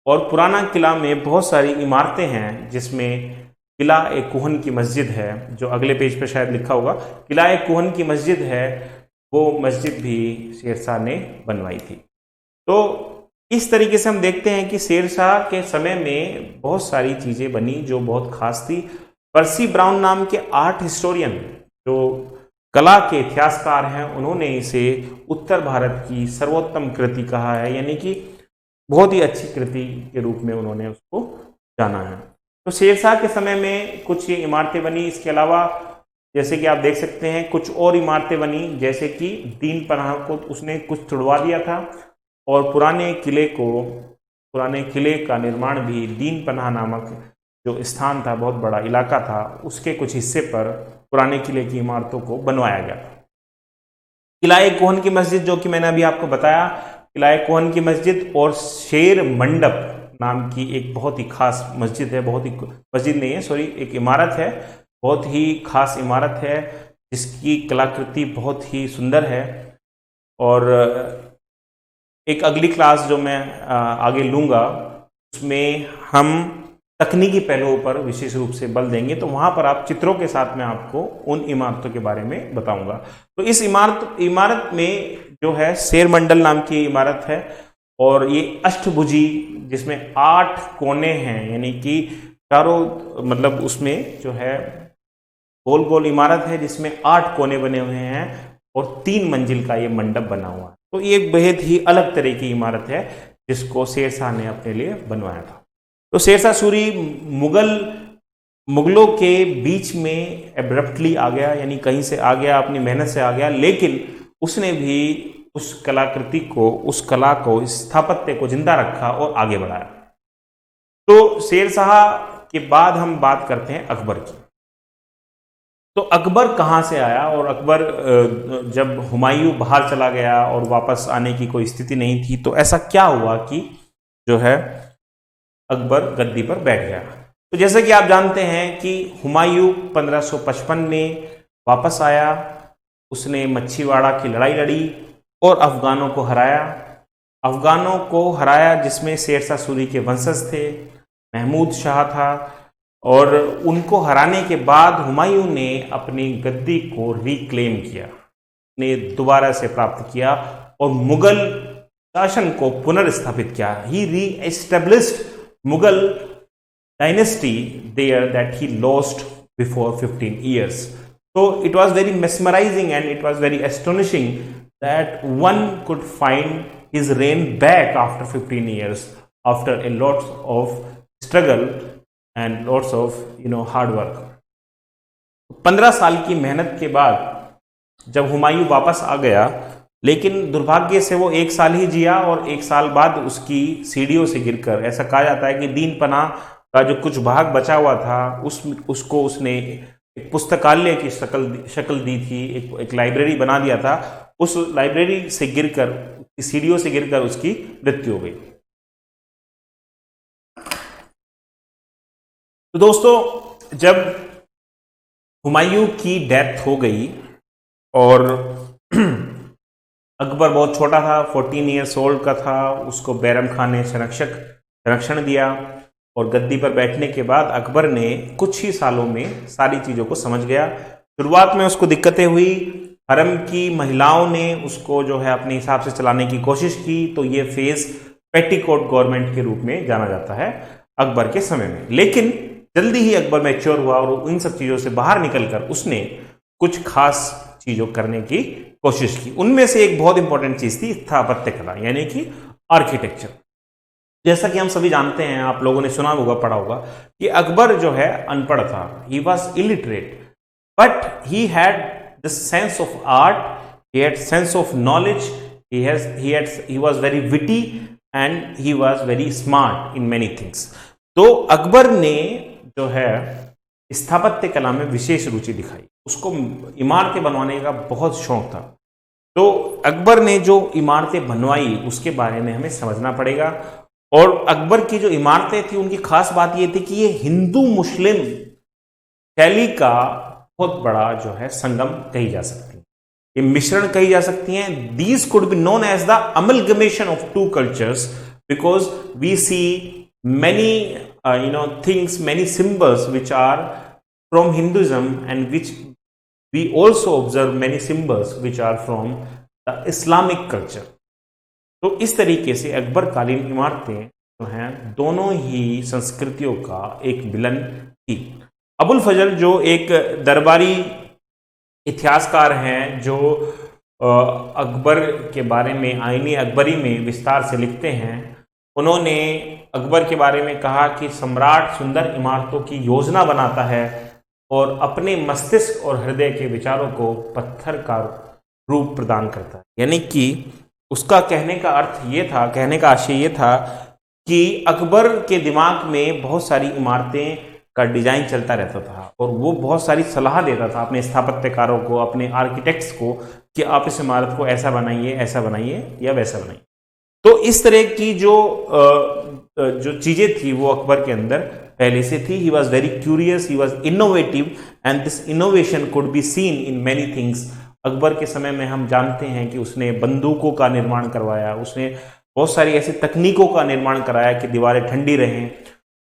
और पुराना किला में बहुत सारी इमारतें हैं, जिसमें किला ए कुहन की मस्जिद है, जो अगले पेज पर शायद लिखा होगा, किला ए कुहन की मस्जिद है। वो मस्जिद भी शेरशाह ने बनवाई थी। तो इस तरीके से हम देखते हैं कि शेरशाह के समय में बहुत सारी चीज़ें बनी जो बहुत खास थी। पर्सी ब्राउन नाम के आर्ट हिस्टोरियन, जो कला के इतिहासकार हैं, उन्होंने इसे उत्तर भारत की सर्वोत्तम कृति कहा है, यानी कि बहुत ही अच्छी कृति के रूप में उन्होंने उसको जाना है। तो शेरशाह के समय में कुछ ये इमारतें बनी। इसके अलावा जैसे कि आप देख सकते हैं कुछ और इमारतें बनी, जैसे कि दीन पनाह को उसने कुछ तुड़वा दिया था, और पुराने किले का निर्माण भी दीन पनाह नामक जो स्थान था, बहुत बड़ा इलाका था, उसके कुछ हिस्से पर पुराने किले की इमारतों को बनवाया गया था। किला-ए कुहन की मस्जिद, जो कि मैंने अभी आपको बताया, किला-ए कुहन की मस्जिद और शेर मंडप नाम की एक बहुत ही खास मस्जिद है, बहुत ही मस्जिद नहीं है सॉरी, एक इमारत है, बहुत ही खास इमारत है, जिसकी कलाकृति बहुत ही सुंदर है। और एक अगली क्लास जो मैं आगे लूँगा, उसमें हम तकनीकी पहलुओं पर विशेष रूप से बल देंगे, तो वहाँ पर आप चित्रों के साथ में आपको उन इमारतों के बारे में बताऊंगा। तो इस इमारत में जो है शेर मंडल नाम की इमारत है, और ये अष्टभुजी, जिसमें 8 कोने हैं, यानी कि चारों मतलब उसमें जो है गोल गोल इमारत है, जिसमें 8 कोने बने हुए हैं, और 3 मंजिल का ये मंडप बना हुआ है। तो ये एक बेहद ही अलग तरह की इमारत है, जिसको शेरशाह ने अपने लिए बनवाया था। तो शेरशाह सूरी मुगलों के बीच में एब्रप्टली आ गया, यानी कहीं से आ गया, अपनी मेहनत से आ गया, लेकिन उसने भी उस कलाकृति को, उस कला को, इस स्थापत्य को जिंदा रखा और आगे बढ़ाया। तो शेरशाह के बाद हम बात करते हैं अकबर की। तो अकबर कहाँ से आया, और अकबर जब हुमायूं बाहर चला गया और वापस आने की कोई स्थिति नहीं थी, तो ऐसा क्या हुआ कि जो है अकबर गद्दी पर बैठ गया। तो जैसे कि आप जानते हैं कि हुमायूं 1555 में वापस आया, उसने मच्छीवाड़ा की लड़ाई लड़ी और अफगानों को हराया, जिसमें शेरशाह सूरी के वंशज थे, महमूद शाह था। और उनको हराने के बाद हुमायूं ने अपनी गद्दी को रिक्लेम किया, ने दोबारा से प्राप्त किया और मुगल शासन को पुनर्स्थापित किया। ही री-एस्टेब्लिश्ड Mughal dynasty there that he lost before 15 years. So it was very mesmerizing and it was very astonishing that one could find his reign back after 15 years, after a lot of struggle and lots of hard work. 15 साल की मेहनत के बाद जब हुमायूं वापस आ गया, लेकिन दुर्भाग्य से वो 1 साल ही जिया, और 1 साल बाद उसकी सीढ़ियों से गिरकर, ऐसा कहा जाता है कि दीन पनाह का जो कुछ भाग बचा हुआ था, उसको उसने एक पुस्तकालय की शक्ल दी थी, एक लाइब्रेरी बना दिया था। उस लाइब्रेरी से गिरकर, सीढ़ियों से गिरकर उसकी मृत्यु हो गई। तो दोस्तों, जब हुमायूं की डेथ हो गई और अकबर बहुत छोटा था, 14 ईयर्स ओल्ड का था, उसको बैरम खान ने संरक्षण दिया और गद्दी पर बैठने के बाद अकबर ने कुछ ही सालों में सारी चीज़ों को समझ गया। शुरुआत में उसको दिक्कतें हुई, हरम की महिलाओं ने उसको जो है अपने हिसाब से चलाने की कोशिश की, तो ये फेज पेटीकोट गवर्नमेंट के रूप में जाना जाता है अकबर के समय में। लेकिन जल्दी ही अकबर मैच्योर हुआ और इन सब चीज़ों से बाहर निकलकर उसने कुछ खास चीज़ों करने की कोशिश की। उनमें से एक बहुत इंपॉर्टेंट चीज़ थी स्थापत्य कला, यानी कि आर्किटेक्चर। जैसा कि हम सभी जानते हैं, आप लोगों ने सुना होगा, पढ़ा होगा कि अकबर जो है अनपढ़ था, he was illiterate, but he had the sense of art, he had sense of knowledge, he was very witty and he was very smart in many things। तो अकबर ने जो है स्थापत्य कला में विशेष रुचि दिखाई, उसको इमारतें बनवाने का बहुत शौक था। तो अकबर ने जो इमारतें बनवाई उसके बारे में हमें समझना पड़ेगा। और अकबर की जो इमारतें थी उनकी खास बात ये थी कि ये हिंदू मुस्लिम शैली का बहुत बड़ा जो है संगम कही जा सकती है, ये मिश्रण कही जा सकती हैं। These could be known as the amalgamation of two cultures because we see many things, many symbols which are from Hinduism and which we also observe many symbols which are from the Islamic culture। तो इस तरीके से अकबर कालीन इमारतें जो हैं दोनों ही संस्कृतियों का एक मिलन थी। अबुल फजल जो एक दरबारी इतिहासकार हैं, जो अकबर के बारे में आईनी अकबरी में विस्तार से लिखते हैं, उन्होंने अकबर के बारे में कहा कि सम्राट सुंदर इमारतों की योजना बनाता है और अपने मस्तिष्क और हृदय के विचारों को पत्थर का रूप प्रदान करता है। यानी कि उसका कहने का अर्थ ये था, कहने का आशय ये था कि अकबर के दिमाग में बहुत सारी इमारतें का डिजाइन चलता रहता था और वो बहुत सारी सलाह देता था अपने स्थापत्यकारों को, अपने आर्किटेक्ट्स को कि आप इस इमारत को ऐसा बनाइए या वैसा बनाइए। तो इस तरह की जो चीजें थी वो अकबर के अंदर पहले से थी। He was very curious, he was innovative and this innovation could be seen in many things. Akbar के समय में हम जानते हैं कि उसने बंदूकों का निर्माण करवाया, उसने बहुत सारी ऐसी तकनीकों का निर्माण कराया कि दीवारें ठंडी रहें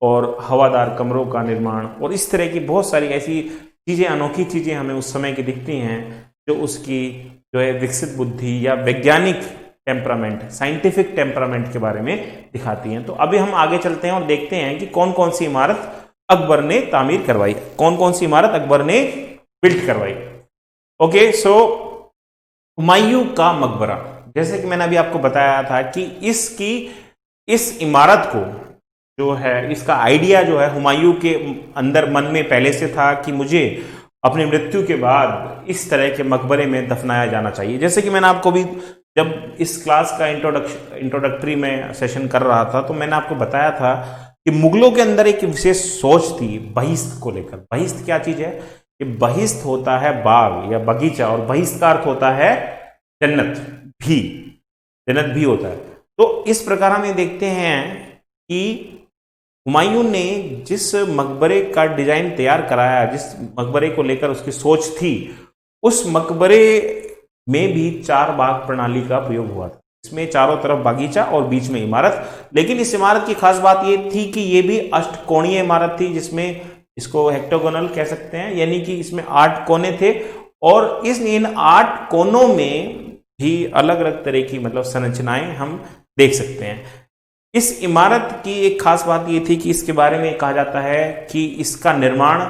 और हवादार कमरों का निर्माण, और इस तरह की बहुत सारी ऐसी चीज़ें, अनोखी चीज़ें हमें उस समय की दिखती हैं जो उसकी जो है विकसित बुद्धि या वैज्ञानिक टेम्परामेंट, साइंटिफिक टेम्परामेंट के बारे में दिखाती हैं। तो अभी हम आगे चलते हैं और देखते हैं कि कौन कौन सी इमारत अकबर ने तामीर करवाई, कौन कौन सी इमारत अकबर ने बिल्ड करवाई। ओके, सो हुमायूं का मकबरा, जैसे कि मैंने अभी आपको बताया था कि इस इमारत को जो है, इसका आइडिया जो है हुमायूं के अंदर मन में पहले से था कि मुझे अपनी मृत्यु के बाद इस तरह के मकबरे में दफनाया जाना चाहिए। जैसे कि मैंने आपको भी जब इस क्लास का इंट्रोडक्टरी में सेशन कर रहा था तो मैंने आपको बताया था कि मुगलों के अंदर एक विशेष सोच थी बहिश्त को लेकर। बहिश्त क्या चीज है? कि बहिश्त होता है बाग या बगीचा, और बहिश्त का अर्थ होता है जन्नत भी होता है। तो इस प्रकार हम ये देखते हैं कि हुमायूं ने जिस मकबरे का डिजाइन तैयार कराया, जिस मकबरे को लेकर उसकी सोच थी, उस मकबरे में भी 4 बाग प्रणाली का प्रयोग हुआ था। इसमें चारों तरफ बागीचा और बीच में इमारत। लेकिन इस इमारत की खास बात ये थी कि ये भी अष्टकोणीय इमारत थी, जिसमें इसको हेक्टागोनल कह सकते हैं, यानी कि इसमें 8 कोने थे और इन 8 कोनों में भी अलग अलग तरह की मतलब संरचनाएं हम देख सकते हैं। इस इमारत की एक खास बात ये थी कि इसके बारे में कहा जाता है कि इसका निर्माण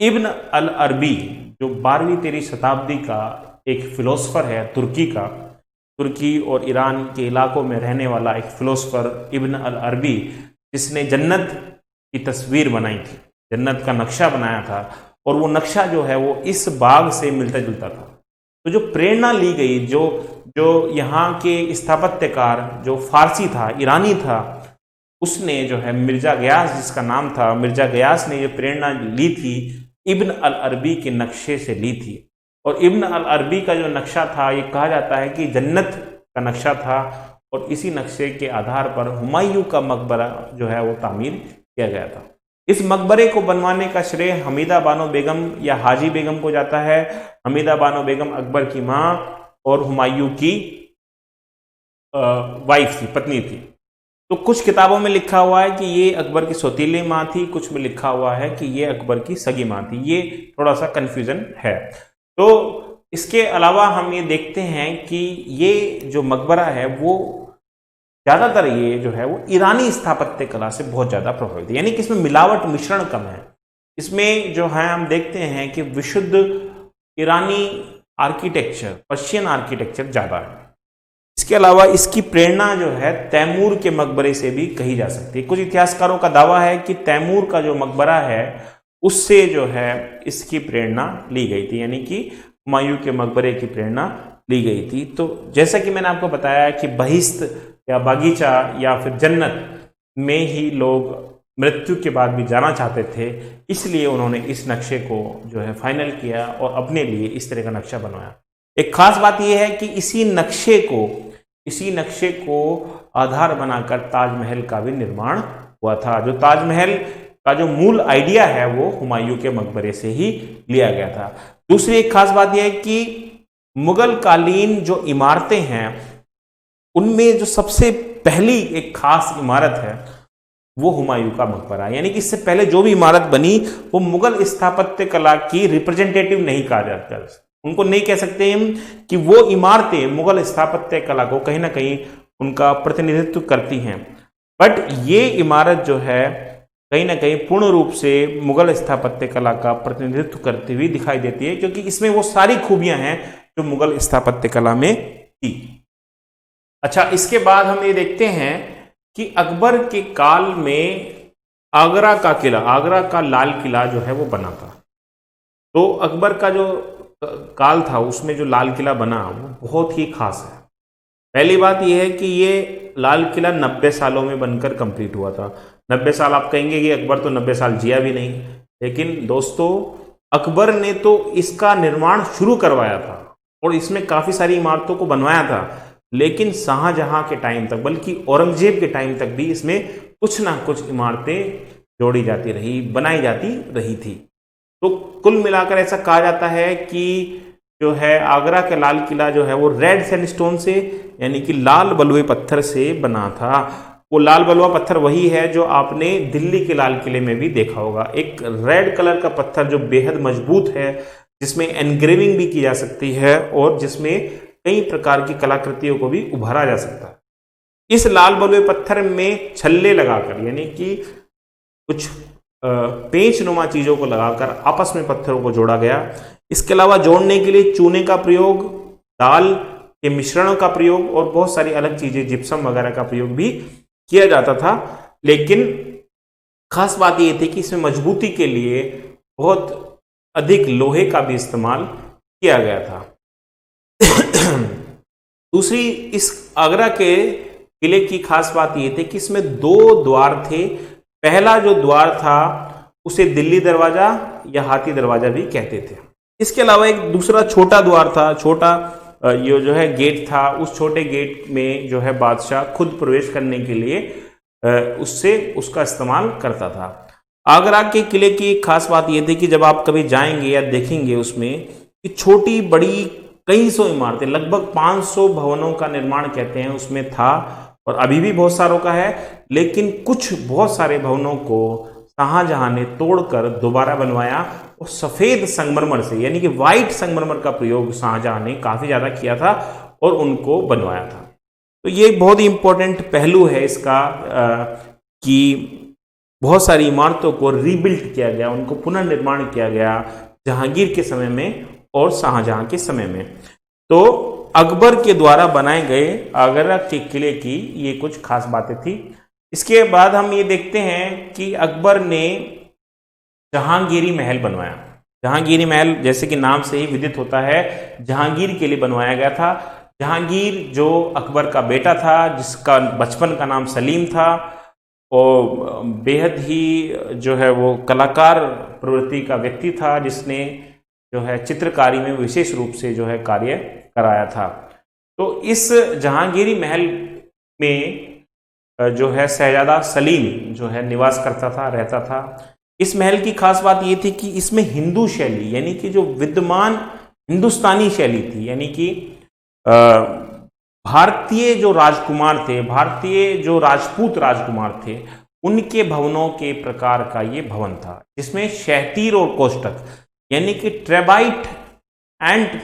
इब्न अल अरबी, जो 12वीं-13वीं शताब्दी का एक फिलोसफर है तुर्की और ईरान के इलाकों में रहने वाला एक फिलोसफर इब्न अल अरबी, जिसने जन्नत की तस्वीर बनाई थी, जन्नत का नक्शा बनाया था, और वो नक्शा जो है वो इस बाग से मिलता जुलता था। तो जो प्रेरणा ली गई, जो यहाँ के स्थापत्यकार जो फारसी था, ईरानी था, उसने जो है मिर्जा गयास, जिसका नाम था मिर्जा गयास, ने ये प्रेरणा ली थी इब्न अल अरबी के नक्शे से ली थी। और इब्न अल अरबी का जो नक्शा था, ये कहा जाता है कि जन्नत का नक्शा था, और इसी नक्शे के आधार पर हुमायूं का मकबरा जो है वो तामीर किया गया था। इस मकबरे को बनवाने का श्रेय हमीदा बानो बेगम या हाजी बेगम को जाता है। हमीदा बानो बेगम अकबर की मां और हुमायूं की वाइफ थी, पत्नी थी। तो कुछ किताबों में लिखा हुआ है कि ये अकबर की सौतीली मां थी, कुछ में लिखा हुआ है कि ये अकबर की सगी मां थी। ये थोड़ा सा कंफ्यूजन है। तो इसके अलावा हम ये देखते हैं कि ये जो मकबरा है वो ज्यादातर ये जो है वो ईरानी स्थापत्य कला से बहुत ज्यादा प्रभावित है, यानी कि इसमें मिलावट मिश्रण कम है। इसमें जो है हम देखते हैं कि विशुद्ध ईरानी आर्किटेक्चर, पर्शियन आर्किटेक्चर ज्यादा है। इसके अलावा इसकी प्रेरणा जो है तैमूर के मकबरे से भी कही जा सकती है। कुछ इतिहासकारों का दावा है कि तैमूर का जो मकबरा है उससे जो है इसकी प्रेरणा ली गई थी, यानी कि हुमायूं के मकबरे की प्रेरणा ली गई थी। तो जैसा कि मैंने आपको बताया कि बहिश्त या बागीचा या फिर जन्नत में ही लोग मृत्यु के बाद भी जाना चाहते थे, इसलिए उन्होंने इस नक्शे को जो है फाइनल किया और अपने लिए इस तरह का नक्शा बनवाया। एक खास बात यह है कि इसी नक्शे को आधार बनाकर ताजमहल का भी निर्माण हुआ था। जो ताजमहल का जो मूल आइडिया है वो हुमायूं के मकबरे से ही लिया गया था। दूसरी एक खास बात यह है कि मुगल कालीन जो इमारतें हैं उनमें जो सबसे पहली एक खास इमारत है वो हुमायूं का मकबरा, यानी कि इससे पहले जो भी इमारत बनी वो मुगल स्थापत्य कला की रिप्रेजेंटेटिव नहीं कहा जाता। उनको नहीं कह सकते हम कि वो इमारतें मुगल स्थापत्य कला को कहीं ना कहीं उनका प्रतिनिधित्व करती हैं, बट ये इमारत जो है कहीं ना कहीं पूर्ण रूप से मुगल स्थापत्य कला का प्रतिनिधित्व करती हुई दिखाई देती है, क्योंकि इसमें वो सारी खूबियां हैं जो मुगल स्थापत्य कला में थी। अच्छा, इसके बाद हम ये देखते हैं कि अकबर के काल में आगरा का लाल किला जो है वो बना था। तो अकबर का जो काल था उसमें जो लाल किला बना वो बहुत ही खास है। पहली बात यह है कि ये लाल किला 90 सालों में बनकर कंप्लीट हुआ था। 90 साल आप कहेंगे कि अकबर तो 90 साल जिया भी नहीं, लेकिन दोस्तों अकबर ने तो इसका निर्माण शुरू करवाया था और इसमें काफ़ी सारी इमारतों को बनवाया था, लेकिन शाहजहां के टाइम तक, बल्कि औरंगजेब के टाइम तक भी इसमें कुछ ना कुछ इमारतें जोड़ी जाती रही, बनाई जाती रही थी। तो कुल मिलाकर ऐसा कहा जाता है कि जो है आगरा का लाल किला जो है वो रेड सैंडस्टोन से, यानी कि लाल बलुए पत्थर से बना था। वो लाल बलुआ पत्थर वही है जो आपने दिल्ली के लाल किले में भी देखा होगा, एक रेड कलर का पत्थर जो बेहद मजबूत है, जिसमें एनग्रेविंग भी की जा सकती है और जिसमें कई प्रकार की कलाकृतियों को भी उभारा जा सकता है। इस लाल बलुए पत्थर में छल्ले लगाकर, यानी कि कुछ पेंच नुमा चीजों को लगाकर आपस में पत्थरों को जोड़ा गया। इसके अलावा जोड़ने के लिए चूने का प्रयोग, दाल के मिश्रणों का प्रयोग और बहुत सारी अलग चीजें, जिप्सम वगैरह का प्रयोग भी किया जाता था। लेकिन खास बात यह थी कि इसमें मजबूती के लिए बहुत अधिक लोहे का भी इस्तेमाल किया गया था। दूसरी इस आगरा के किले की खास बात यह थी कि इसमें 2 द्वार थे। पहला जो द्वार था उसे दिल्ली दरवाजा या हाथी दरवाजा भी कहते थे। इसके अलावा एक दूसरा छोटा द्वार था, छोटा ये जो है गेट था। उस छोटे गेट में जो है बादशाह खुद प्रवेश करने के लिए उसका इस्तेमाल करता था। आगरा के किले की एक खास बात यह थी कि जब आप कभी जाएंगे या देखेंगे उसमें कि छोटी बड़ी कई सौ इमारतें, लगभग 500 भवनों का निर्माण कहते हैं उसमें था और अभी भी बहुत सारों का है, लेकिन कुछ बहुत सारे भवनों को शाहजहां ने तोड़कर दोबारा बनवाया और सफेद संगमरमर से, यानी कि व्हाइट संगमरमर का प्रयोग शाहजहां ने काफी ज्यादा किया था और उनको बनवाया था। तो ये बहुत ही इंपॉर्टेंट पहलू है इसका कि बहुत सारी इमारतों को रीबिल्ड किया गया, उनको पुनर्निर्माण किया गया जहांगीर के समय में और शाहजहां के समय में। तो अकबर के द्वारा बनाए गए आगरा के किले की ये कुछ खास बातें थी। इसके बाद हम ये देखते हैं कि अकबर ने जहांगीरी महल बनवाया। जहांगीरी महल जैसे कि नाम से ही विदित होता है, जहांगीर के लिए बनवाया गया था। जहांगीर जो अकबर का बेटा था, जिसका बचपन का नाम सलीम था और बेहद ही जो है वो कलाकार प्रवृत्ति का व्यक्ति था, जिसने जो है चित्रकारी में विशेष रूप से जो है कार्य कराया था। तो इस जहांगीरी महल में जो है शहजादा सलीम जो है निवास करता था, रहता था। इस महल की खास बात ये थी कि इसमें हिंदू शैली यानी कि जो विद्यमान हिंदुस्तानी शैली थी, यानी कि भारतीय जो राजकुमार थे, भारतीय जो राजपूत राजकुमार थे, उनके भवनों के प्रकार का ये भवन था, जिसमें शहतीर और कोष्टक यानी कि ट्रेबाइट एंड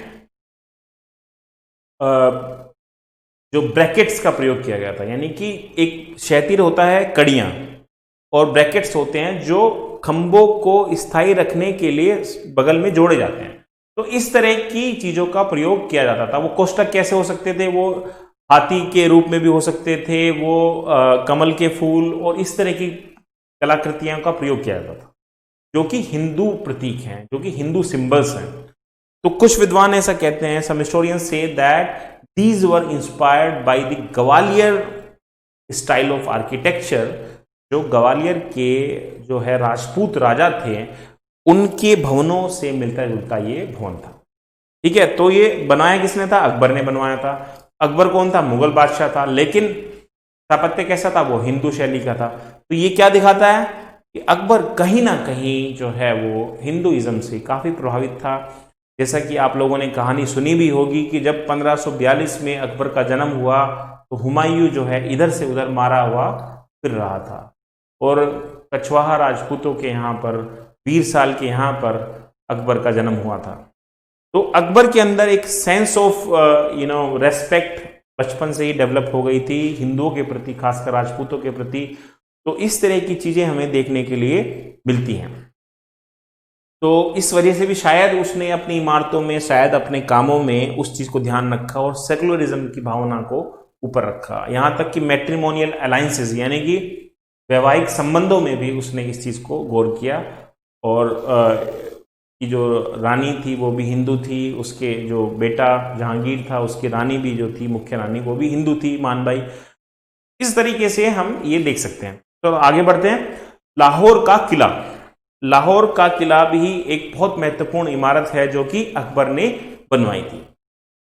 जो ब्रैकेट्स का प्रयोग किया गया था। यानी कि एक शहतीर होता है कड़ियां, और ब्रैकेट्स होते हैं जो खंभों को स्थायी रखने के लिए बगल में जोड़े जाते हैं। तो इस तरह की चीजों का प्रयोग किया जाता था। वो कोष्टक कैसे हो सकते थे? वो हाथी के रूप में भी हो सकते थे, वो कमल के फूल और इस तरह की कलाकृतियों का प्रयोग किया जाता था, जो कि हिंदू प्रतीक हैं, जो कि हिंदू सिंबल्स हैं। तो कुछ विद्वान ऐसा कहते हैं, some historians say that these were inspired by the Gwalior style of architecture. जो ग्वालियर के जो है राजपूत राजा थे, उनके भवनों से मिलता जुलता ये भवन था। ठीक है, तो ये बनाया किसने था? अकबर ने बनवाया था। अकबर कौन था? मुगल बादशाह था, लेकिन स्थापत्य कैसा था? वो हिंदू शैली का था। तो ये क्या दिखाता है कि अकबर कहीं ना कहीं जो है वो हिंदुइज्म से काफी प्रभावित था। जैसा कि आप लोगों ने कहानी सुनी भी होगी कि जब 1542 में अकबर का जन्म हुआ तो हुमायूं जो है इधर से उधर मारा हुआ फिर रहा था, और कछवाहा राजपूतों के यहाँ पर, वीरसाल के यहाँ पर अकबर का जन्म हुआ था। तो अकबर के अंदर एक सेंस ऑफ रेस्पेक्ट बचपन से ही डेवलप हो गई थी हिंदुओं के प्रति, खासकर राजपूतों के प्रति। तो इस तरह की चीजें हमें देखने के लिए मिलती हैं। तो इस वजह से भी शायद उसने अपनी इमारतों में, शायद अपने कामों में उस चीज को ध्यान रखा और सेकुलरिज्म की भावना को ऊपर रखा। यहां तक कि मैट्रिमोनियल अलायंसेस यानी कि वैवाहिक संबंधों में भी उसने इस चीज को गौर किया। और की जो रानी थी वो भी हिंदू थी, उसके जो बेटा जहांगीर था उसकी रानी भी जो थी, मुख्य रानी, वो भी हिंदू थी, मानबाई। इस तरीके से हम ये देख सकते हैं। तो आगे बढ़ते हैं। लाहौर का किला। लाहौर का किला भी एक बहुत महत्वपूर्ण इमारत है जो कि अकबर ने बनवाई थी।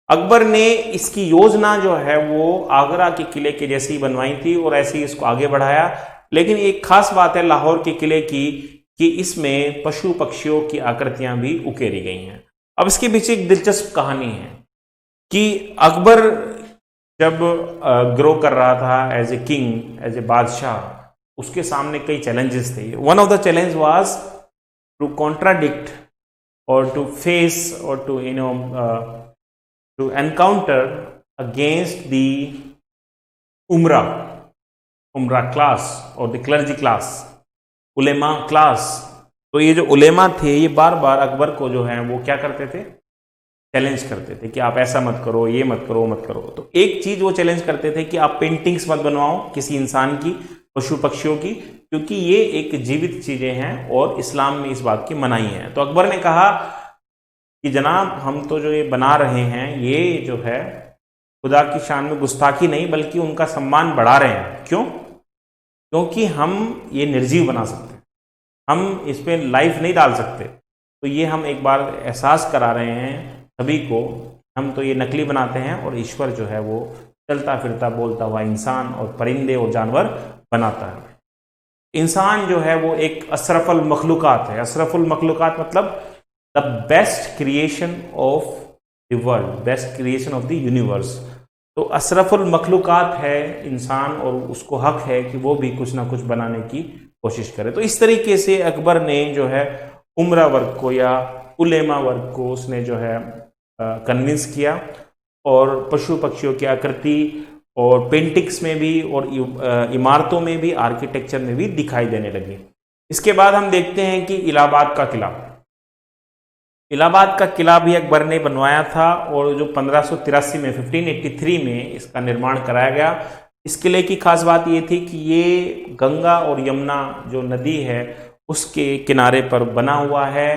अकबर ने इसकी योजना जो है वो आगरा के किले के जैसी ही बनवाई थी और ऐसे ही इसको आगे बढ़ाया। लेकिन एक खास बात है लाहौर के किले की कि इसमें पशु पक्षियों की आकृतियां भी उकेरी गई हैं। अब इसके पीछे एक दिलचस्प कहानी है कि अकबर जब ग्रो कर रहा था as a king, as a badshah, उसके सामने कई चैलेंजेस थे। One of the challenge was to contradict और टू फेस और to to encounter against the umara class और the clergy class, ulema class. तो ये जो उलेमा थे ये बार बार अकबर को जो है वो क्या करते थे? चैलेंज करते थे कि आप ऐसा मत करो, ये मत करो, मत करो। तो एक चीज वो चैलेंज करते थे कि आप पेंटिंग्स मत बनवाओ किसी इंसान की, पशु पक्षियों की, क्योंकि ये एक जीवित चीजें हैं और इस्लाम में इस बात की मनाही है। तो अकबर ने कहा कि जनाब हम तो जो ये बना रहे हैं ये जो है खुदा की शान में गुस्ताखी नहीं बल्कि उनका सम्मान बढ़ा रहे हैं। क्यों? क्योंकि हम ये निर्जीव बना सकते हैं, हम इस पर लाइफ नहीं डाल सकते। तो ये हम एक बार एहसास करा रहे हैं सभी को, हम तो ये नकली बनाते हैं और ईश्वर जो है वो चलता फिरता बोलता हुआ इंसान और परिंदे और जानवर बनाता है। इंसान जो है वो एक अशरफुल मखलूकात है। अशरफुल मखलूकात मतलब the best creation of the world, best creation of the universe. तो अशरफुल मखलूकात है इंसान और उसको हक है कि वो भी कुछ ना कुछ बनाने की कोशिश करे। तो इस तरीके से अकबर ने जो है उमरा वर्ग को या उलेमा वर्ग को उसने जो है कन्विंस किया और पशु पक्षियों की आकृति और पेंटिंग्स में भी और इमारतों में भी, आर्किटेक्चर में भी दिखाई देने लगी। इसके बाद हम देखते हैं कि इलाहाबाद का किला। इलाहाबाद का किला भी अकबर ने बनवाया था और जो 1583 में 1583 में इसका निर्माण कराया गया। इस किले की खास बात ये थी कि ये गंगा और यमुना जो नदी है उसके किनारे पर बना हुआ है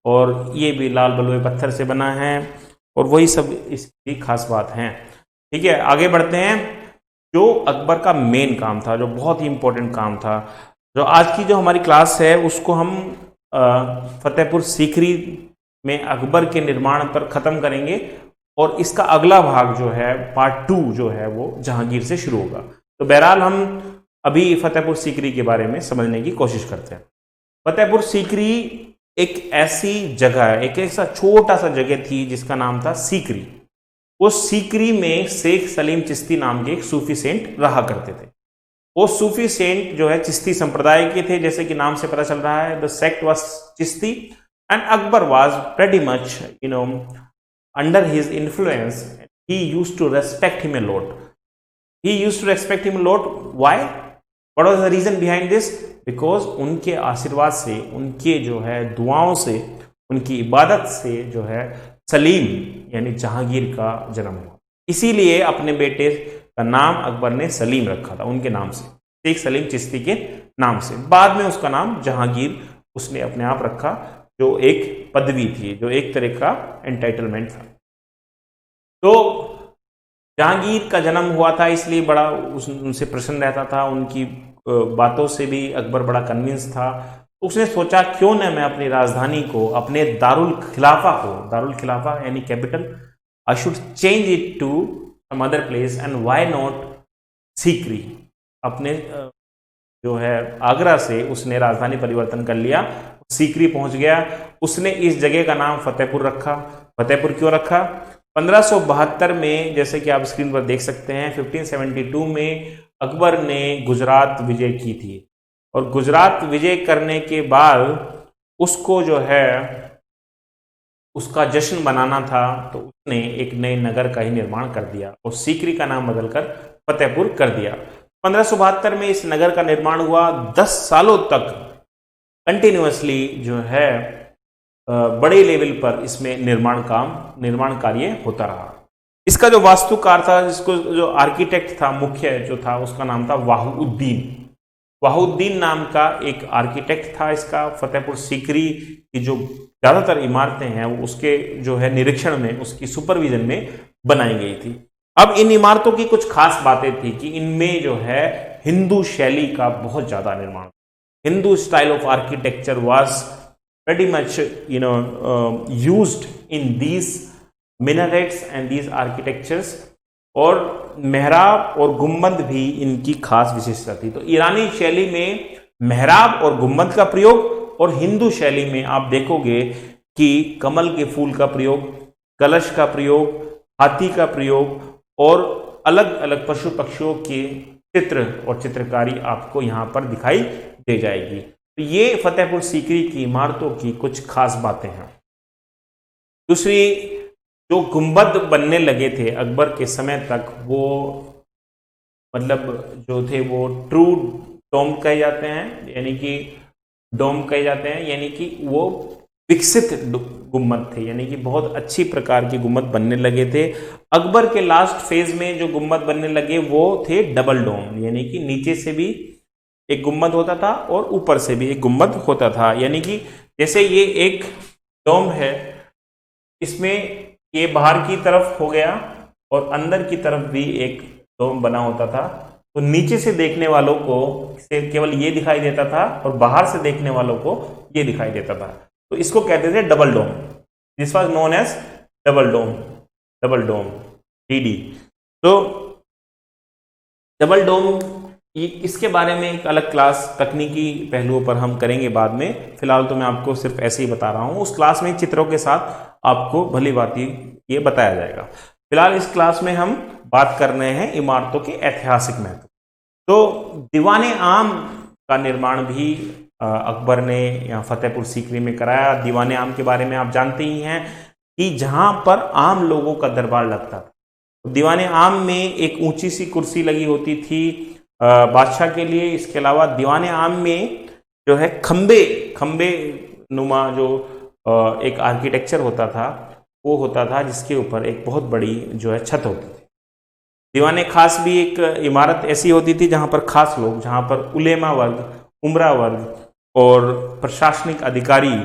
और ये भी लाल बलुए पत्थर से बना है और वही सब इसकी खास बात है। ठीक है, आगे बढ़ते हैं। जो अकबर का मेन काम था, जो बहुत ही इंपॉर्टेंट काम था, जो आज की जो हमारी क्लास है उसको हम फतेहपुर सीकरी में अकबर के निर्माण पर ख़त्म करेंगे और इसका अगला भाग जो है पार्ट 2 जो है वो जहांगीर से शुरू होगा। तो बहरहाल हम अभी फतेहपुर सीकरी के बारे में समझने की कोशिश करते हैं। फतेहपुर सीकरी एक ऐसी जगह है, एक ऐसा छोटा सा जगह थी जिसका नाम था सीकरी। उस सीकरी में शेख सलीम चिश्ती नाम के एक सूफी सेंट रहा करते थे। वो सूफी सेंट जो है चिश्ती संप्रदाय के थे, जैसे कि नाम से पता चल रहा है, the sect was Chishti and Akbar was pretty much under his influence. He used to respect him a lot. He used to respect him a lot. Why? What was the reason behind this? Because उनके आशीर्वाद से, उनके जो है दुआओं से, उनकी इबादत से जो है सलीम यानी जहांगीर का जन्म हुआ। इसीलिए अपने बेटे का नाम अकबर ने सलीम रखा था, उनके नाम से, शेख सलीम चिश्ती के नाम से। बाद में उसका नाम जहांगीर उसने अपने आप रखा, जो एक पदवी थी, जो एक तरह का एंटाइटलमेंट था। तो जहांगीर का जन्म हुआ था, इसलिए बड़ा उनसे प्रसन्न रहता था, उनकी बातों से भी अकबर बड़ा कन्विंस था। उसने सोचा क्यों न मैं अपनी राजधानी को, अपने दारुल खिलाफा को, दारुल खिलाफा यानी capital, I should change it to some other place and why not Sikri. अपने जो है आगरा से उसने राजधानी परिवर्तन कर लिया, सीकरी पहुंच गया। उसने इस जगह का नाम फतेहपुर रखा। फतेहपुर क्यों रखा? 1572 में, जैसे कि आप स्क्रीन पर देख सकते हैं, 1572 में अकबर ने गुजरात विजय की थी, और गुजरात विजय करने के बाद उसको जो है उसका जश्न बनाना था, तो उसने एक नए नगर का ही निर्माण कर दिया और सीकरी का नाम बदलकर फतेहपुर कर दिया। 1572 में इस नगर का निर्माण हुआ। 10 सालों तक कंटिन्यूअसली जो है बड़े लेवल पर इसमें निर्माण कार्य होता रहा। इसका जो वास्तुकार था, जिसको जो आर्किटेक्ट था, मुख्य जो था, उसका नाम था वाहुउद्दीन। वाहुउद्दीन नाम का एक आर्किटेक्ट था। इसका फतेहपुर सीकरी की जो ज़्यादातर इमारतें हैं वो उसके जो है निरीक्षण में, उसकी सुपरविजन में बनाई गई थी। अब इन इमारतों की कुछ खास बातें थी कि इनमें जो है हिंदू शैली का बहुत ज़्यादा निर्माण, Hindu style of architecture was pretty much used in these minarets and these architectures। और मेहराब और गुम्बद भी इनकी खास विशेषता थी। तो ईरानी शैली में मेहराब और गुम्बद का प्रयोग, और हिंदू शैली में आप देखोगे कि कमल के फूल का प्रयोग, कलश का प्रयोग, हाथी का प्रयोग, और अलग अलग पशु पक्षियों के चित्र और चित्रकारी आपको यहाँ पर दिखाई दे जाएगी। तो ये फतेहपुर सीकरी की इमारतों की कुछ खास बातें हैं। दूसरी, जो गुंबद बनने लगे थे अकबर के समय तक, वो मतलब जो थे वो ट्रू डोम कहे जाते हैं, यानी कि डोम कहे जाते हैं, यानी कि वो विकसित गुम्बद थे, यानी कि बहुत अच्छी प्रकार के गुम्बद बनने लगे थे। अकबर के लास्ट फेज में जो गुम्बद बनने लगे वो थे डबल डोम, यानी कि नीचे से भी एक गुम्बद होता था और ऊपर से भी एक गुम्बद होता था। यानी कि जैसे ये एक डोम है, इसमें ये बाहर की तरफ हो गया और अंदर की तरफ भी एक डोम बना होता था। तो नीचे से देखने वालों को केवल ये दिखाई देता था और बाहर से देखने वालों को ये दिखाई देता था। तो इसको कहते थे double dome. This was known as double dome, DD. तो डबल डोम, इसके बारे में एक अलग क्लास तकनीकी पहलुओं पर हम करेंगे बाद में। फिलहाल तो मैं आपको सिर्फ ऐसे ही बता रहा हूँ। उस क्लास में चित्रों के साथ आपको भली भांति ये बताया जाएगा। फिलहाल इस क्लास में हम बात कर रहे हैं इमारतों के ऐतिहासिक महत्व। तो दीवाने आम का निर्माण भी अकबर ने यहाँ फतेहपुर सीकरी में कराया। दीवाने आम के बारे में आप जानते ही हैं कि जहाँ पर आम लोगों का दरबार लगता था, तो दीवाने आम में एक ऊंची सी कुर्सी लगी होती थी बादशाह के लिए। इसके अलावा दीवाने आम में जो है खंबे नुमा जो एक आर्किटेक्चर होता था, वो होता था जिसके ऊपर एक बहुत बड़ी जो है छत होती थी। दीवाने खास भी एक इमारत ऐसी होती थी जहाँ पर खास लोग, जहाँ पर उलेमा वर्ग, उमरा वर्ग और प्रशासनिक अधिकारी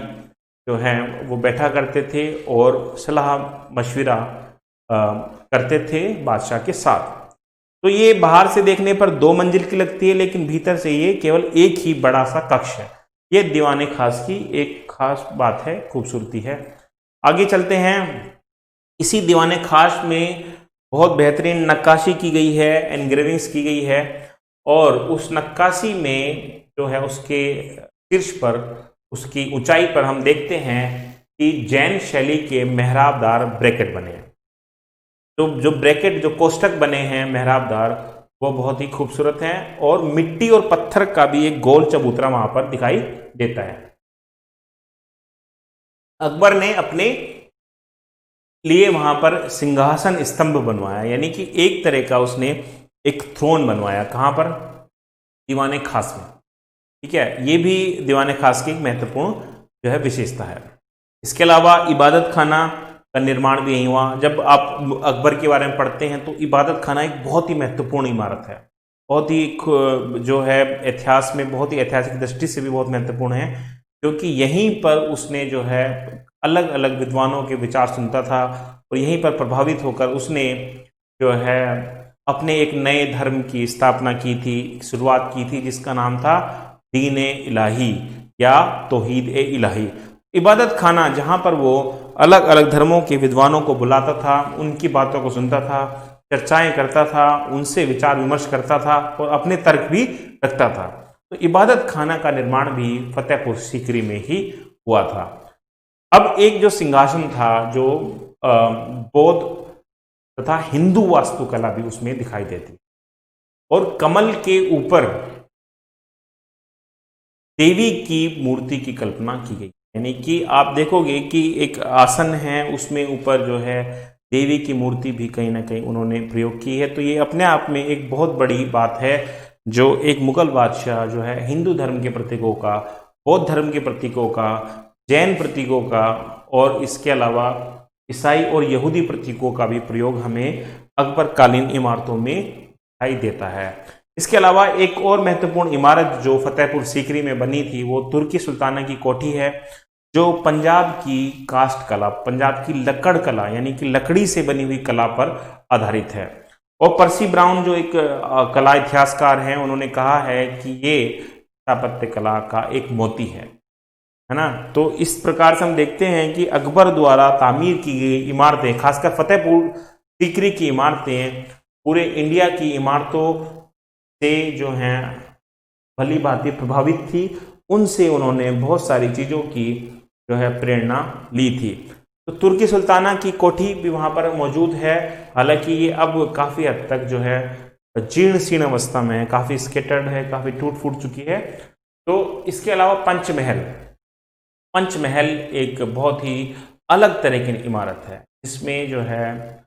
जो हैं वो बैठा करते थे और सलाह मशविरा करते थे बादशाह के साथ। तो ये बाहर से देखने पर 2 मंजिल की लगती है, लेकिन भीतर से ये केवल एक ही बड़ा सा कक्ष है। ये दीवाने खास की एक खास बात है, खूबसूरती है। आगे चलते हैं। इसी दीवाने खास में बहुत बेहतरीन नक्काशी की गई है, एनग्रेविंग्स की गई है, और उस नक्काशी में जो है उसके शीर्ष पर उसकी ऊंचाई पर हम देखते हैं कि जैन शैली के मेहराबदार ब्रैकेट बने हैं। तो जो ब्रैकेट, जो कोष्ठक बने हैं मेहराबदार, वो बहुत ही खूबसूरत हैं और मिट्टी और पत्थर का भी एक गोल चबूतरा वहां पर दिखाई देता है। अकबर ने अपने लिए वहां पर सिंहासन स्तंभ बनवाया, यानी कि एक तरह का उसने एक थ्रोन बनवाया। कहां पर? दीवाने खास में। ठीक है, ये भी दीवाने खास की एक महत्वपूर्ण जो है विशेषता है। इसके अलावा इबादत खाना का निर्माण भी यहीं हुआ। जब आप अकबर के बारे में पढ़ते हैं तो इबादत खाना एक बहुत ही महत्वपूर्ण इमारत है, बहुत ही जो है इतिहास में, बहुत ही ऐतिहासिक दृष्टि से भी बहुत महत्वपूर्ण है, क्योंकि यहीं पर उसने जो है अलग अलग विद्वानों के विचार सुनता था और यहीं पर प्रभावित होकर उसने जो है अपने एक नए धर्म की स्थापना की थी, शुरुआत की थी, जिसका नाम था दीन ए इलाही या तौहीद ए इलाही। इबादत खाना, जहाँ पर वो अलग अलग धर्मों के विद्वानों को बुलाता था, उनकी बातों को सुनता था, चर्चाएं करता था, उनसे विचार विमर्श करता था और अपने तर्क भी रखता था। तो इबादत खाना का निर्माण भी फतेहपुर सीकरी में ही हुआ था। अब एक जो सिंहासन था, जो बौद्ध तथा हिंदू वास्तुकला भी उसमें दिखाई देती, और कमल के ऊपर देवी की मूर्ति की कल्पना की गई। यानी कि आप देखोगे कि एक आसन है, उसमें ऊपर जो है देवी की मूर्ति भी कहीं ना कहीं उन्होंने प्रयोग की है। तो ये अपने आप में एक बहुत बड़ी बात है, जो एक मुगल बादशाह जो है हिंदू धर्म के प्रतीकों का, बौद्ध धर्म के प्रतीकों का, जैन प्रतीकों का और इसके अलावा ईसाई और यहूदी प्रतीकों का भी प्रयोग हमें अकबरकालीन इमारतों में दिखाई देता है। इसके अलावा एक और महत्वपूर्ण इमारत जो फतेहपुर सीकरी में बनी थी, वो तुर्की सुल्ताना की कोठी है, जो पंजाब की कास्ट कला, पंजाब की लकड़ कला यानी कि लकड़ी से बनी हुई कला पर आधारित है। और पर्सी ब्राउन जो एक कला इतिहासकार हैं, उन्होंने कहा है कि ये स्थापत्य कला का एक मोती है ना। तो इस प्रकार से हम देखते हैं कि अकबर द्वारा तामीर की गई इमारतें, खासकर फतेहपुर सीकरी की इमारतें पूरे इंडिया की इमारतों से जो हैं भली भांति प्रभावित थी। उनसे उन्होंने बहुत सारी चीज़ों की जो है प्रेरणा ली थी। तो तुर्की सुल्ताना की कोठी भी वहाँ पर मौजूद है, हालांकि ये अब काफ़ी हद तक जो है जीर्ण शीर्ण अवस्था में है, काफ़ी स्केटर्ड है, काफ़ी टूट फूट चुकी है। तो इसके अलावा पंचमहल, पंचमहल एक बहुत ही अलग तरह की इमारत है, इसमें जो है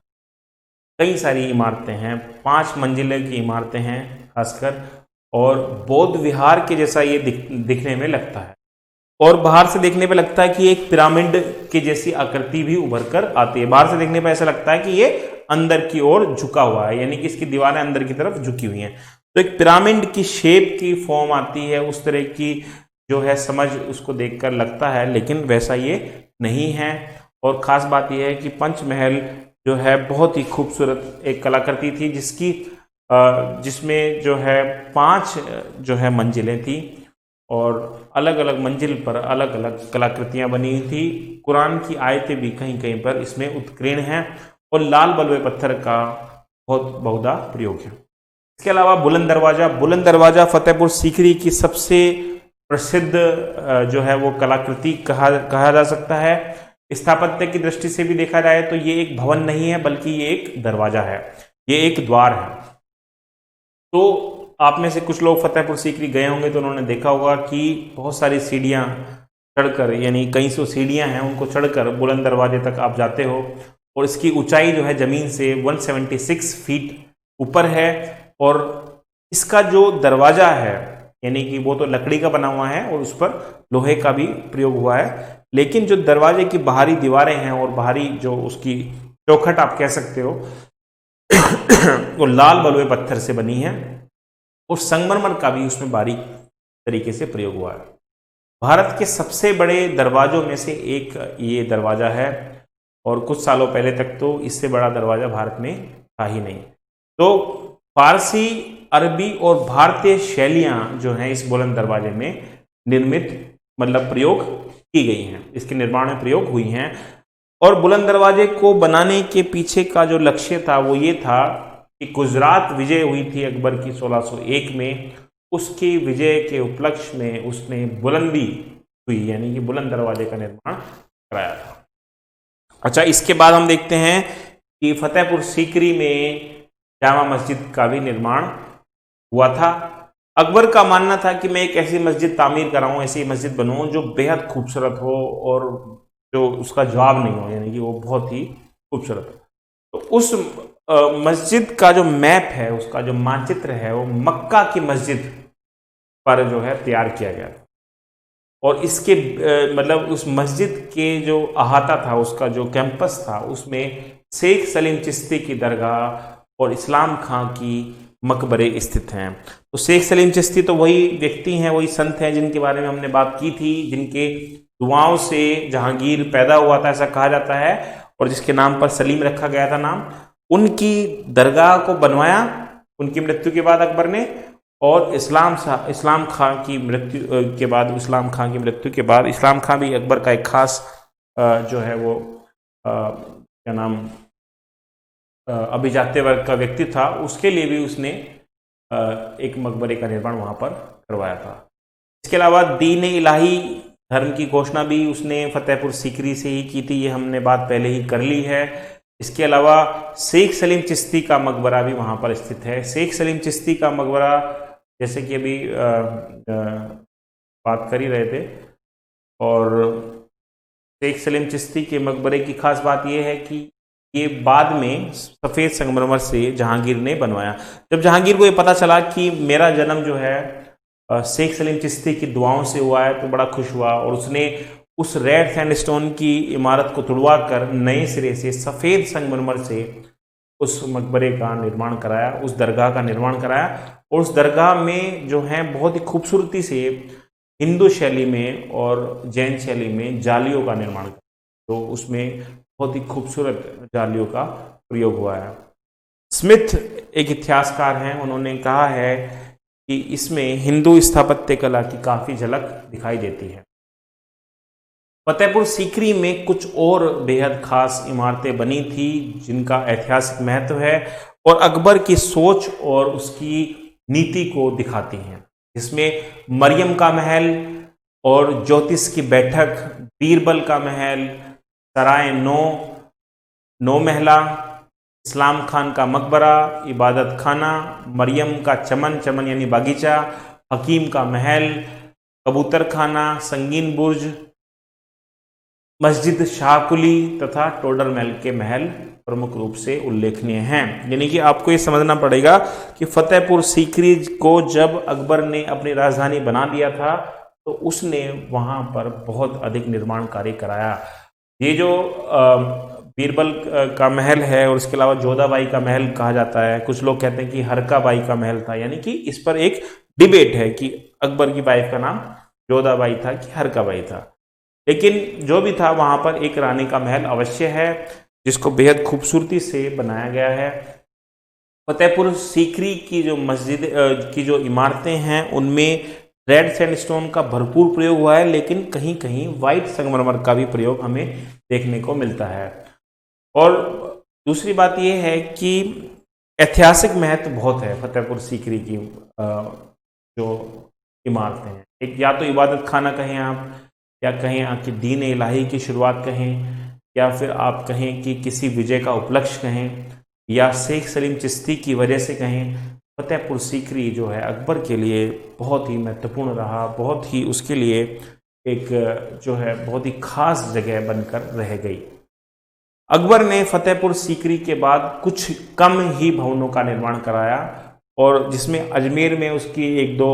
कई सारी इमारतें हैं, 5 मंजिले की इमारतें हैं खासकर, और बौद्ध विहार के जैसा ये दिखने में लगता है, और बाहर से देखने पे लगता है कि एक पिरामिड की जैसी आकृति भी उभर कर आती है। बाहर से देखने पे ऐसा लगता है कि ये अंदर की ओर झुका हुआ है, यानी कि इसकी दीवारें अंदर की तरफ झुकी हुई हैं। तो एक पिरामिड की शेप की फॉर्म आती है, उस तरह की जो है समझ उसको देखकर लगता है, लेकिन वैसा ये नहीं है। और ख़ास बात यह है कि पंचमहल जो है बहुत ही खूबसूरत एक कलाकृति थी, जिसमें जो है 5 जो है मंजिलें थी और अलग अलग मंजिल पर अलग अलग कलाकृतियां बनी हुई थी। कुरान की आयतें भी कहीं कहीं पर इसमें उत्कीर्ण हैं और लाल बलुए पत्थर का बहुत बहुधा प्रयोग है। इसके अलावा बुलंद दरवाज़ा, बुलंद दरवाज़ा फतेहपुर सीकरी की सबसे प्रसिद्ध जो है वो कलाकृति कहा जा सकता है। स्थापत्य की दृष्टि से भी देखा जाए तो ये एक भवन नहीं है, बल्कि ये एक दरवाजा है, ये एक द्वार है। तो आप में से कुछ लोग फतेहपुर सीकरी गए होंगे तो उन्होंने देखा होगा कि बहुत सारी सीढ़ियाँ चढ़कर, यानी कई सौ सीढ़ियाँ हैं, उनको चढ़कर बुलंद दरवाजे तक आप जाते हो, और इसकी ऊंचाई जो है ज़मीन से 176 फीट ऊपर है। और इसका जो दरवाज़ा है, यानी कि वो तो लकड़ी का बना हुआ है और उस पर लोहे का भी प्रयोग हुआ है, लेकिन जो दरवाजे की बाहरी दीवारें हैं और बाहरी जो उसकी चौखट आप कह सकते हो वो लाल बलुए पत्थर से बनी है और संगमरमर का भी उसमें बारीक तरीके से प्रयोग हुआ है। भारत के सबसे बड़े दरवाजों में से एक ये दरवाज़ा है, और कुछ सालों पहले तक तो इससे बड़ा दरवाज़ा भारत में था ही नहीं। तो फारसी, अरबी और भारतीय शैलियाँ जो हैं इस बुलंद दरवाजे में निर्मित, मतलब प्रयोग की गई हैं, इसके निर्माण में प्रयोग हुई हैं। और बुलंद दरवाजे को बनाने के पीछे का जो लक्ष्य था वो ये था कि गुजरात विजय हुई थी अकबर की 1601 में, उसकी विजय के उपलक्ष्य में उसने बुलंदी हुई, यानी कि बुलंद दरवाजे का निर्माण कराया था। अच्छा, इसके बाद हम देखते हैं कि फतेहपुर सीकरी में जामा मस्जिद का भी निर्माण हुआ था। अकबर का मानना था कि मैं एक ऐसी मस्जिद तामीर कराऊं, ऐसी मस्जिद बनवाऊं जो बेहद खूबसूरत हो और जो उसका जवाब नहीं हो, यानी कि वो बहुत ही खूबसूरत हो। तो उस मस्जिद का जो मैप है, उसका जो मानचित्र है, वो मक्का की मस्जिद पर जो है तैयार किया गया था। और इसके मतलब उस मस्जिद के जो अहाता था, उसका जो कैंपस था, उसमें शेख सलीम चिश्ती की दरगाह और इस्लाम खां की मकबरे स्थित हैं। तो शेख सलीम चिश्ती तो वही व्यक्ति हैं, वही संत हैं जिनके बारे में हमने बात की थी, जिनके दुआओं से जहांगीर पैदा हुआ था, ऐसा कहा जाता है, और जिसके नाम पर सलीम रखा गया था नाम। उनकी दरगाह को बनवाया उनकी मृत्यु के बाद अकबर ने, और इस्लाम खां की मृत्यु के बाद, इस्लाम खां की मृत्यु के बाद, इस्लाम खां भी अकबर का एक खास जो है वो क्या नाम अभिजात्य वर्ग का व्यक्ति था, उसके लिए भी उसने एक मकबरे का निर्माण वहां पर करवाया था। इसके अलावा दीन इलाही धर्म की घोषणा भी उसने फतेहपुर सीकरी से ही की थी, ये हमने बात पहले ही कर ली है। इसके अलावा शेख सलीम चिश्ती का मकबरा भी वहां पर स्थित है। शेख सलीम चिश्ती का मकबरा, जैसे कि अभी बात कर ही रहे थे, और शेख सलीम चिश्ती के मकबरे की खास बात यह है कि ये बाद में सफ़ेद संगमरमर से जहांगीर ने बनवाया। जब जहांगीर को ये पता चला कि मेरा जन्म जो है शेख सलीम चिश्ती की दुआओं से हुआ है, तो बड़ा खुश हुआ, और उसने उस रेड सैंडस्टोन की इमारत को तुड़वा कर नए सिरे से सफ़ेद संगमरमर से उस मकबरे का निर्माण कराया, उस दरगाह का निर्माण कराया। और उस दरगाह में जो है बहुत ही खूबसूरती से हिंदू शैली में और जैन शैली में जालियों का निर्माण कराया, तो उसमें बहुत ही खूबसूरत जालियों का प्रयोग हुआ है। स्मिथ एक इतिहासकार हैं, उन्होंने कहा है कि इसमें हिंदू स्थापत्य कला की काफ़ी झलक दिखाई देती है। फतेहपुर सीकरी में कुछ और बेहद खास इमारतें बनी थी जिनका ऐतिहासिक महत्व है और अकबर की सोच और उसकी नीति को दिखाती हैं। इसमें मरियम का महल और ज्योतिष की बैठक, बीरबल का महल, सराय नौ महला, इस्लाम खान का मकबरा, इबादत खाना, मरियम का चमन यानी बागीचा, हकीम का महल, कबूतर खाना, संगीन बुर्ज, मस्जिद शाहकुली तथा टोडर महल के महल प्रमुख रूप से उल्लेखनीय हैं। यानी कि आपको ये समझना पड़ेगा कि फतेहपुर सीकरी को जब अकबर ने अपनी राजधानी बना दिया था, तो उसने वहां पर बहुत अधिक निर्माण कार्य कराया। ये जो बीरबल का महल है और उसके अलावा जोधाबाई का महल कहा जाता है, कुछ लोग कहते हैं कि हरकाबाई का महल था, यानी कि इस पर एक डिबेट है कि अकबर की वाइफ का नाम जोधाबाई था कि हरकाबाई था, लेकिन जो भी था वहां पर एक रानी का महल अवश्य है जिसको बेहद खूबसूरती से बनाया गया है। फतेहपुर सीकरी की जो मस्जिद की जो इमारतें हैं उनमें रेड सैंडस्टोन का भरपूर प्रयोग हुआ है, लेकिन कहीं कहीं वाइट संगमरमर का भी प्रयोग हमें देखने को मिलता है। और दूसरी बात यह है कि ऐतिहासिक महत्व बहुत है फतेहपुर सीकरी की जो इमारतें हैं। एक या तो इबादत खाना कहें आप, या कहें आपकी दीन इलाही की शुरुआत कहें, या फिर आप कहें कि किसी विजय का उपलक्ष्य कहें, या शेख सलीम चिश्ती की वजह से कहें, फतेहपुर सीकरी जो है अकबर के लिए बहुत ही महत्वपूर्ण रहा, बहुत ही उसके लिए एक जो है बहुत ही खास जगह बनकर रह गई। अकबर ने फतेहपुर सीकरी के बाद कुछ कम ही भवनों का निर्माण कराया, और जिसमें अजमेर में उसकी एक दो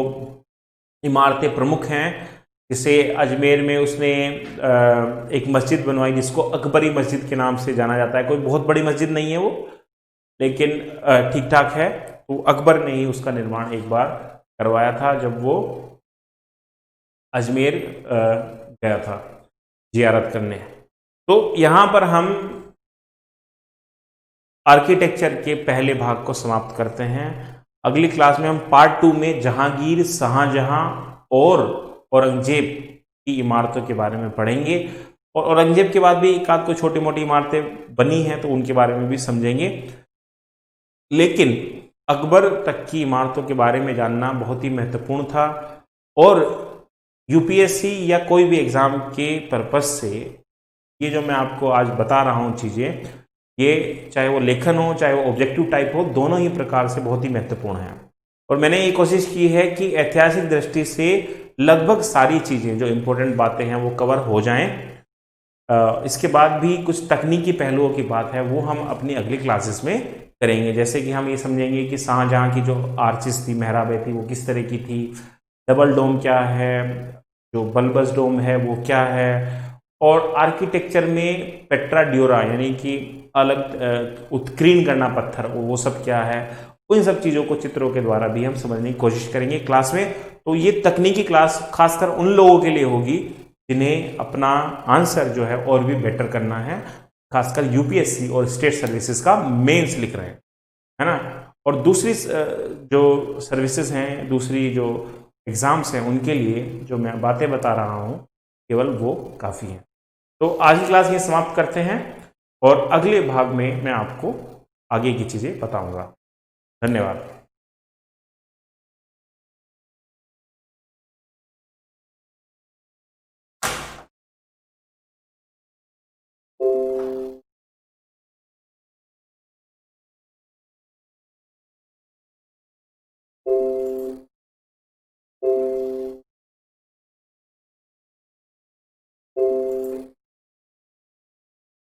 इमारतें प्रमुख हैं। जैसे अजमेर में उसने एक मस्जिद बनवाई जिसको अकबरी मस्जिद के नाम से जाना जाता है। कोई बहुत बड़ी मस्जिद नहीं है वो, लेकिन ठीक ठाक है। तो अकबर ने ही उसका निर्माण एक बार करवाया था जब वो अजमेर गया था जियारत करने। तो यहाँ पर हम आर्किटेक्चर के पहले भाग को समाप्त करते हैं। अगली क्लास में हम पार्ट 2 में जहांगीर, शाहजहां और औरंगजेब की इमारतों के बारे में पढ़ेंगे, और औरंगजेब के बाद भी एक आध कोई छोटी मोटी इमारतें बनी हैं तो उनके बारे में भी समझेंगे। लेकिन अकबर तक की इमारतों के बारे में जानना बहुत ही महत्वपूर्ण था, और यूपीएससी या कोई भी एग्ज़ाम के पर्पस से ये जो मैं आपको आज बता रहा हूँ चीज़ें, ये चाहे वो लेखन हो, चाहे वो ऑब्जेक्टिव टाइप हो, दोनों ही प्रकार से बहुत ही महत्वपूर्ण है। और मैंने ये कोशिश की है कि ऐतिहासिक दृष्टि से लगभग सारी चीज़ें जो इम्पोर्टेंट बातें हैं वो कवर हो जाएं। इसके बाद भी कुछ तकनीकी पहलुओं की बात है वो हम अपनी अगली क्लासेस में करेंगे। जैसे कि हम ये समझेंगे कि शाहजहाँ की जो आर्चिस थी, मेहराबें थी, वो किस तरह की थी, डबल डोम क्या है, जो बल्बस डोम है वो क्या है, और आर्किटेक्चर में पेट्रा ड्योरा यानी कि अलग उत्कीर्ण करना पत्थर, वो सब क्या है, उन सब चीज़ों को चित्रों के द्वारा भी हम समझने की कोशिश करेंगे क्लास में। तो ये तकनीकी क्लास खासकर उन लोगों के लिए होगी जिन्हें अपना आंसर जो है और भी बेटर करना है, खासकर यूपीएससी और स्टेट सर्विसेज का मेंस लिख रहे हैं, है ना। और दूसरी जो सर्विसेज हैं, दूसरी जो एग्ज़ाम्स हैं, उनके लिए जो मैं बातें बता रहा हूँ केवल वो काफ़ी हैं। तो आज की क्लास ये समाप्त करते हैं और अगले भाग में मैं आपको आगे की चीज़ें बताऊंगा। धन्यवाद।